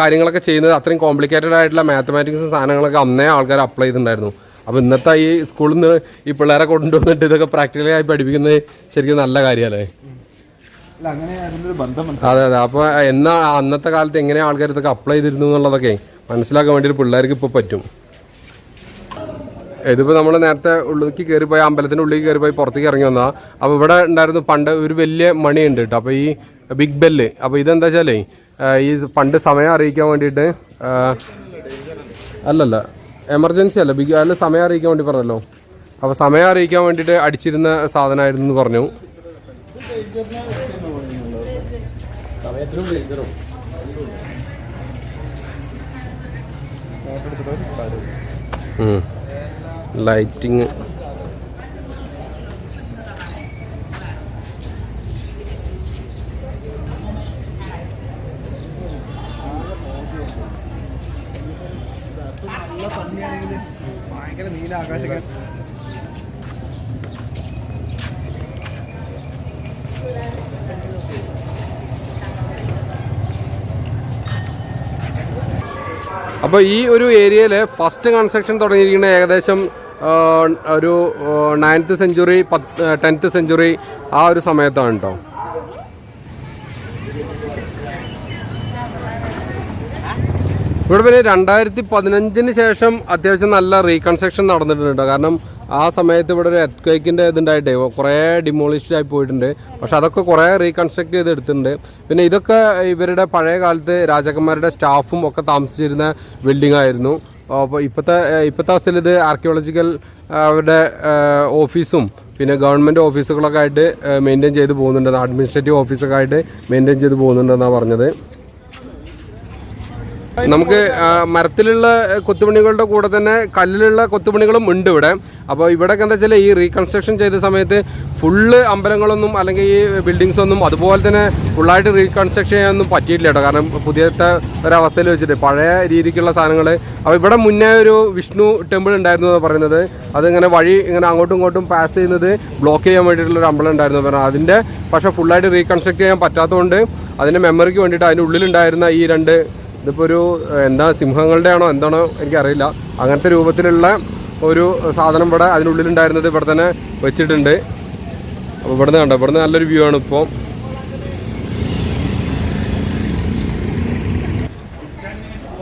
കാര്യങ്ങളൊക്കെ ചെയ്യുന്നത് അത്രയും കോംപ്ലിക്കേറ്റഡ് ആയിട്ടുള്ള മാത്തമാറ്റിക്സും സാധനങ്ങളൊക്കെ അന്നേ ആൾക്കാർ അപ്ലൈ ചെയ്തിട്ടുണ്ടായിരുന്നു. അപ്പോൾ ഇന്നത്തെ ഈ സ്കൂളിൽ നിന്ന് ഈ പിള്ളേരെ കൊണ്ടുവന്നിട്ട് ഇതൊക്കെ പ്രാക്ടിക്കലായി പഠിപ്പിക്കുന്നത് ശരിക്കും നല്ല കാര്യമല്ലേ? അതെ അതെ. അപ്പോൾ എന്നാ അന്നത്തെ കാലത്ത് എങ്ങനെ ആൾക്കാർ ഇതൊക്കെ അപ്ലൈ ചെയ്തിരുന്നു എന്നുള്ളതൊക്കെ മനസ്സിലാക്കാൻ വേണ്ടിയിട്ട് പിള്ളേർക്ക് ഇപ്പോൾ പറ്റും. ഇതിപ്പോൾ നമ്മൾ നേരത്തെ ഉള്ളിലേക്ക് കയറിപ്പോയി അമ്പലത്തിൻ്റെ ഉള്ളിലേക്ക് കയറിപ്പോയി പുറത്തേക്ക് ഇറങ്ങി വന്നതാണ്. അപ്പോൾ ഇവിടെ ഉണ്ടായിരുന്നു പണ്ട് ഒരു വലിയ മണിയുണ്ട് കേട്ടോ, അപ്പോൾ ഈ ബിഗ് ബെല്ല്. അപ്പോൾ ഇതെന്താ വെച്ചാലേ ഈ പണ്ട് സമയം അറിയിക്കാൻ വേണ്ടിയിട്ട് അല്ലല്ല എമർജൻസി അല്ല അല്ല സമയം അറിയിക്കാൻ വേണ്ടി പറഞ്ഞല്ലോ. അപ്പോൾ സമയം അറിയിക്കാൻ വേണ്ടിയിട്ട് അടിച്ചിരുന്ന സാധനമായിരുന്നു എന്ന് പറഞ്ഞു. ലൈറ്റിങ് ഭയങ്കര നീല ആകാശങ്ങൾ. അപ്പോൾ ഈ ഒരു ഏരിയയിൽ ഫസ്റ്റ് കൺസ്ട്രക്ഷൻ തുടങ്ങിയിരിക്കുന്നത് ഏകദേശം ഒരു 9th സെഞ്ച്വറി 10th സെഞ്ച്വറി ആ ഒരു സമയത്താണ് കേട്ടോ. ഇവിടെ പിന്നെ 2015 ശേഷം അത്യാവശ്യം നല്ല റീകൺസ്ട്രക്ഷൻ നടന്നിട്ടുണ്ട് കേട്ടോ. കാരണം ആ സമയത്ത് ഇവിടെ ഒരു എർത്ത്ക്വേക്കിൻ്റെ ഇതുണ്ടായിട്ടേ കുറേ ഡിമോളിഷ്ഡ് ആയി പോയിട്ടുണ്ട്. പക്ഷെ അതൊക്കെ കുറേ റീകൺസ്ട്രക്ട് ചെയ്ത് എടുത്തിട്ടുണ്ട്. പിന്നെ ഇതൊക്കെ ഇവരുടെ പഴയ കാലത്ത് രാജാക്കന്മാരുടെ സ്റ്റാഫും ഒക്കെ താമസിച്ചിരുന്ന ബിൽഡിംഗ് ആയിരുന്നു. അപ്പോൾ ഇപ്പോഴത്തെ അവസ്ഥയിൽ ഇത് ആർക്കിയോളജിക്കൽ അവരുടെ ഓഫീസും പിന്നെ ഗവൺമെൻറ് ഓഫീസുകളൊക്കെ ആയിട്ട് മെയിൻറ്റെയിൻ ചെയ്ത് പോകുന്നുണ്ട്, അഡ്മിനിസ്ട്രേറ്റീവ് ഓഫീസൊക്കെ ആയിട്ട് മെയിൻറ്റെയിൻ ചെയ്ത് പോകുന്നുണ്ടെന്നാണ് പറഞ്ഞത്. നമുക്ക് മരത്തിലുള്ള കൊത്തുപണികളുടെ കൂടെ തന്നെ കല്ലിലുള്ള കൊത്തുപണികളും ഉണ്ട് ഇവിടെ. അപ്പോൾ ഇവിടെയൊക്കെ എന്താ വെച്ചാൽ ഈ റീകൺസ്ട്രക്ഷൻ ചെയ്ത സമയത്ത് ഫുള്ള് അമ്പലങ്ങളൊന്നും അല്ലെങ്കിൽ ഈ ബിൽഡിങ്സ് ഒന്നും അതുപോലെ തന്നെ ഫുള്ളായിട്ട് റീകൺസ്ട്രക്ഷൻ ചെയ്യാനൊന്നും പറ്റിയിട്ടില്ല കേട്ടോ. കാരണം പുതിയത്തെ ഒരവസ്ഥയിൽ വെച്ചിട്ട് പഴയ രീതിക്കുള്ള സാധനങ്ങൾ. അപ്പോൾ ഇവിടെ മുന്നേ ഒരു വിഷ്ണു ടെമ്പിൾ ഉണ്ടായിരുന്നു എന്നാണ് പറയുന്നത്. അതിങ്ങനെ വഴി ഇങ്ങനെ അങ്ങോട്ടും ഇങ്ങോട്ടും പാസ് ചെയ്യുന്നത് ബ്ലോക്ക് ചെയ്യാൻ വേണ്ടിയിട്ടുള്ളൊരു അമ്പലം ഉണ്ടായിരുന്നു പറഞ്ഞാൽ അതിൻ്റെ പക്ഷേ ഫുള്ളായിട്ട് റീകൺസ്ട്രക്ട് ചെയ്യാൻ പറ്റാത്തതുകൊണ്ട് അതിൻ്റെ മെമ്മറിക്ക് വേണ്ടിയിട്ട് അതിൻ്റെ ഉള്ളിലുണ്ടായിരുന്ന ഈ രണ്ട് ഇതിപ്പോൾ ഒരു എന്താ സിംഹങ്ങളുടെ ആണോ എന്താണോ എനിക്കറിയില്ല, അങ്ങനത്തെ രൂപത്തിലുള്ള ഒരു സാധനം ഇവിടെ അതിനുള്ളിലുണ്ടായിരുന്നത് ഇവിടെ തന്നെ വെച്ചിട്ടുണ്ട്. അപ്പോൾ ഇവിടുന്ന് കണ്ടോ, ഇവിടുന്ന് നല്ലൊരു വ്യൂ ആണ്. ഇപ്പോൾ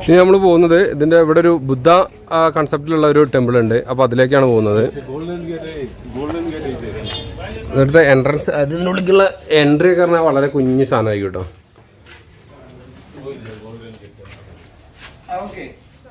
ഇനി നമ്മൾ പോകുന്നത് ഇതിൻ്റെ ഇവിടെ ഒരു ബുദ്ധ കൺസെപ്റ്റിലുള്ള ഒരു ടെമ്പിൾ ഉണ്ട്. അപ്പോൾ അതിലേക്കാണ് പോകുന്നത്. ഇവിടുത്തെ എൻട്രൻസ് അതിനുള്ളിലേക്കുള്ള എൻട്രി ഒക്കെ പറഞ്ഞാൽ വളരെ കുഞ്ഞു സാധനമായിരിക്കും കേട്ടോ. Okay,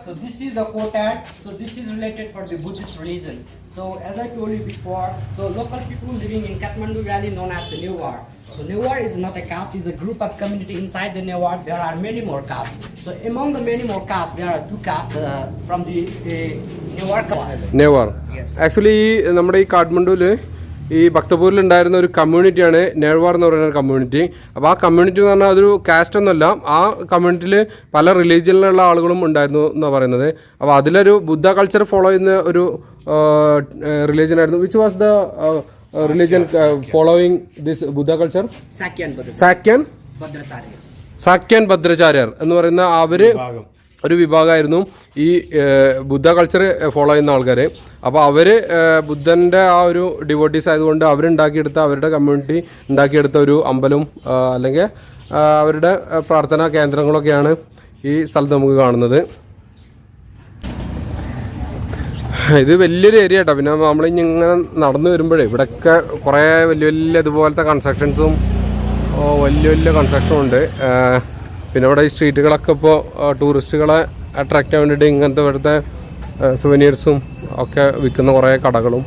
so this is the courtyard. So this is related for the Buddhist religion. So as I told you before, so local people living in Kathmandu Valley known as the Newar. So Newar is not a caste; is a group of community inside the Newar. There are many more castes. So among the many more castes, there are two castes from the Newar. Newar. Yes. Actually, നമ്മുടെ ഈ കാഠ്മണ്ഡുവിൽ ഈ ഭക്തപൂരിലുണ്ടായിരുന്ന ഒരു കമ്മ്യൂണിറ്റിയാണ് നേഴ്വാർ എന്ന് പറയുന്ന ഒരു community. അപ്പോൾ ആ കമ്മ്യൂണിറ്റി എന്ന് പറഞ്ഞാൽ അതൊരു കാസ്റ്റ് ഒന്നുമല്ല, ആ കമ്മ്യൂണിറ്റിയിൽ പല റിലീജിയനിലുള്ള ആളുകളും ഉണ്ടായിരുന്നു എന്നാണ് പറയുന്നത്. അപ്പോൾ അതിലൊരു ബുദ്ധ കൾച്ചർ ഫോളോ ചെയ്യുന്ന ഒരു റിലീജിയൻ ആയിരുന്നു. Which was the religion following this Buddha culture? സാക്യൻ ഭദ്രാചാര്യർ എന്ന് പറയുന്ന അവര് ഒരു വിഭാഗമായിരുന്നു ഈ ബുദ്ധ കൾച്ചർ ഫോളോ ചെയ്യുന്ന ആൾക്കാർ. അപ്പോൾ അവർ ബുദ്ധൻ്റെ ആ ഒരു ഡിവോട്ടീസ് ആയതുകൊണ്ട് അവരുണ്ടാക്കിയെടുത്ത അവരുടെ കമ്മ്യൂണിറ്റി ഉണ്ടാക്കിയെടുത്ത ഒരു അമ്പലം അല്ലെങ്കിൽ അവരുടെ പ്രാർത്ഥനാ കേന്ദ്രങ്ങളൊക്കെയാണ് ഈ സ്ഥലത്ത് നമുക്ക് കാണുന്നത്. ഇത് വലിയൊരു ഏരിയ കേട്ടോ. പിന്നെ നമ്മളിങ്ങനെ നടന്നു വരുമ്പോഴേ ഇവിടെയൊക്കെ കുറേ വലിയ വലിയ ഇതുപോലത്തെ കൺസ്ട്രക്ഷൻസും വലിയ വലിയ കൺസ്ട്രക്ഷനും ഉണ്ട്. പിന്നെ ഇവിടെ ഈ സ്ട്രീറ്റുകളൊക്കെ ഇപ്പോൾ ടൂറിസ്റ്റുകളെ അട്രാക്റ്റ് ചെയ്യാൻ വേണ്ടിയിട്ട് ഇങ്ങനത്തെ ഇവിടുത്തെ സുവനീർസും ഒക്കെ വിൽക്കുന്ന കുറേ കടകളും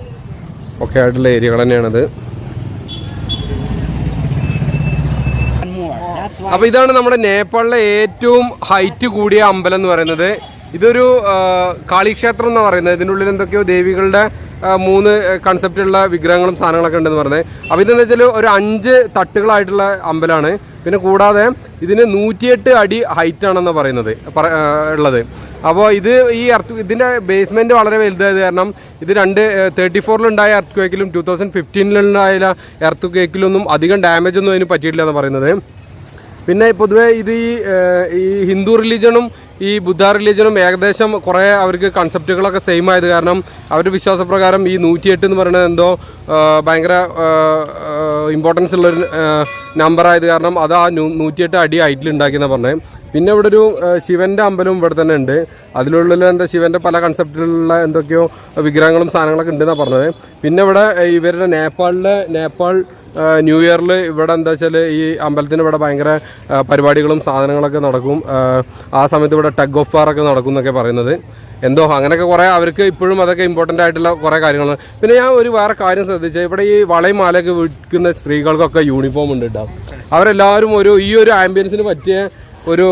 ഒക്കെ ആയിട്ടുള്ള ഏരിയകൾ തന്നെയാണിത്. അപ്പോൾ ഇതാണ് നമ്മുടെ നേപ്പാളിലെ ഏറ്റവും ഹൈറ്റ് കൂടിയ അമ്പലം എന്ന് പറയുന്നത്. ഇതൊരു കാളിക്ഷേത്രം എന്നാണ് പറയുന്നത്. ഇതിനുള്ളിൽ എന്തൊക്കെയോ ദേവികളുടെ 3 കൺസെപ്റ്റുള്ള വിഗ്രഹങ്ങളും സാധനങ്ങളൊക്കെ ഉണ്ടെന്ന് പറഞ്ഞത്. അപ്പോൾ ഇതെന്ന് വെച്ചാൽ ഒരു 5 തട്ടുകളായിട്ടുള്ള അമ്പലമാണ്. പിന്നെ കൂടാതെ ഇതിന് 108 അടി ഹൈറ്റ് ആണെന്ന് പറയുന്നത് ഉള്ളത്. അപ്പോൾ ഇതിൻ്റെ ബേസ്മെൻറ്റ് വളരെ വലുതായത് കാരണം ഇത് 34-ലുണ്ടായ എർത്ത് ക്വേക്കിലും 2015-ലുണ്ടായ എർത്ത് ക്വേക്കിലൊന്നും അധികം ഡാമേജ് ഒന്നും അതിന് പറ്റിയിട്ടില്ല എന്ന് പറയുന്നത്. പിന്നെ പൊതുവേ ഇത് ഈ ഹിന്ദു റിലീജനും ഈ ബുദ്ധ റിലീജനും ഏകദേശം കുറേ അവർക്ക് കൺസെപ്റ്റുകളൊക്കെ സെയിം ആയത് കാരണം അവരുടെ വിശ്വാസപ്രകാരം ഈ 108 എന്ന് പറയുന്നത് എന്തോ ഭയങ്കര ഇമ്പോർട്ടൻസ് ഉള്ളൊരു നമ്പറായത് കാരണം അത് ആ 108 അടി ഹൈറ്റിൽ ഉണ്ടാക്കിയെന്നാണ് പറഞ്ഞത്. പിന്നെ ഇവിടെ ഒരു ശിവൻ്റെ അമ്പലവും ഇവിടെ തന്നെ ഉണ്ട്. അതിനുള്ളിൽ എന്താ ശിവൻ്റെ പല കൺസെപ്റ്റിലുള്ള എന്തൊക്കെയോ വിഗ്രഹങ്ങളും സാധനങ്ങളൊക്കെ ഉണ്ടെന്നാണ് പറഞ്ഞത്. പിന്നെ ഇവിടെ ഇവരുടെ നേപ്പാൾ ന്യൂ ഇയറിൽ ഇവിടെ എന്താ വെച്ചാൽ ഈ അമ്പലത്തിന് ഇവിടെ ഭയങ്കര പരിപാടികളും സാധനങ്ങളൊക്കെ നടക്കും. ആ സമയത്ത് ഇവിടെ ടഗ് ഓഫ് വാറൊക്കെ നടക്കും എന്നൊക്കെ പറയുന്നത്. എന്തോ അങ്ങനെയൊക്കെ കുറേ അവർക്ക് ഇപ്പോഴും അതൊക്കെ ഇമ്പോർട്ടൻ്റ് ആയിട്ടുള്ള കുറേ കാര്യങ്ങളാണ്. പിന്നെ ഞാൻ വേറെ കാര്യം ശ്രദ്ധിച്ചാൽ ഇവിടെ ഈ വളയും മാലയൊക്കെ വിൽക്കുന്ന സ്ത്രീകൾക്കൊക്കെ യൂണിഫോം ഉണ്ട് കേട്ടോ. അവരെല്ലാവരും ഈ ഒരു ആംബിയൻസിന് പറ്റിയ ഒരു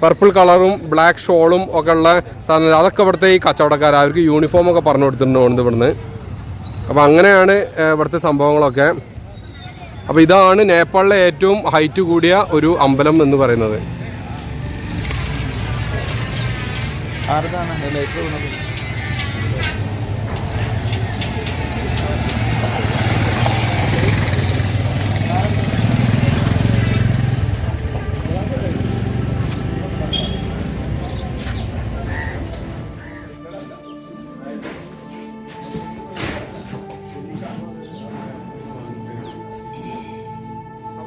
പർപ്പിൾ കളറും ബ്ലാക്ക് ഷോളും ഒക്കെ ഉള്ള സാധനം അതൊക്കെ ഇവിടുത്തെ ഈ കച്ചവടക്കാർ അവർക്ക് യൂണിഫോമൊക്കെ പറഞ്ഞു കൊടുത്തിട്ടുണ്ട് ഇവിടുന്ന്. അപ്പോൾ അങ്ങനെയാണ് ഇവിടുത്തെ സംഭവങ്ങളൊക്കെ. അപ്പോൾ ഇതാണ് നേപ്പാളിലെ ഏറ്റവും ഹൈറ്റ് കൂടിയ ഒരു അമ്പലം എന്ന് പറയുന്നത്.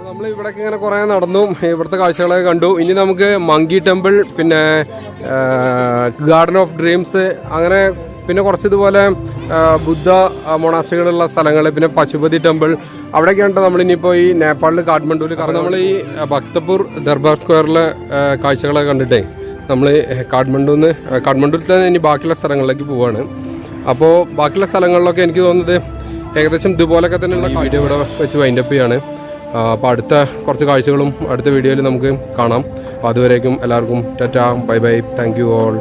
നമ്മൾ ഇവിടേക്ക് ഇങ്ങനെ കുറേ നടന്നു, ഇവിടുത്തെ കാഴ്ചകളൊക്കെ കണ്ടു. ഇനി നമുക്ക് മങ്കി ടെമ്പിൾ, പിന്നെ ഗാർഡൻ ഓഫ് ഡ്രീംസ്, അങ്ങനെ പിന്നെ കുറച്ച് ഇതുപോലെ ബുദ്ധ മൊണാസ്ട്രികളുള്ള സ്ഥലങ്ങൾ, പിന്നെ പശുപതി ടെമ്പിൾ, അവിടെയൊക്കെയാണ് നമ്മളിനിപ്പോൾ ഈ നേപ്പാളിൽ കാഠ്മണ്ഡുവിൽ. കാരണം നമ്മൾ ഈ ഭക്തപൂർ ദർബാർ സ്ക്വയറിലെ കാഴ്ചകളൊക്കെ കണ്ടിട്ടേ നമ്മൾ കാഠ്മണ്ഡുവിൽ തന്നെ ഇനി ബാക്കിയുള്ള സ്ഥലങ്ങളിലേക്ക് പോവുകയാണ്. അപ്പോൾ ബാക്കിയുള്ള സ്ഥലങ്ങളിലൊക്കെ എനിക്ക് തോന്നുന്നത് ഏകദേശം ഇതുപോലൊക്കെ തന്നെയുള്ള വീഡിയോ ഇവിടെ വെച്ച് വൈൻഡപ്പ് ചെയ്യാണ്. അപ്പോൾ അടുത്ത കുറച്ച് കാഴ്ചകളും അടുത്ത വീഡിയോയിൽ നമുക്ക് കാണാം. അപ്പോൾ അതുവരേക്കും എല്ലാവർക്കും Tata, bye bye, thank you all.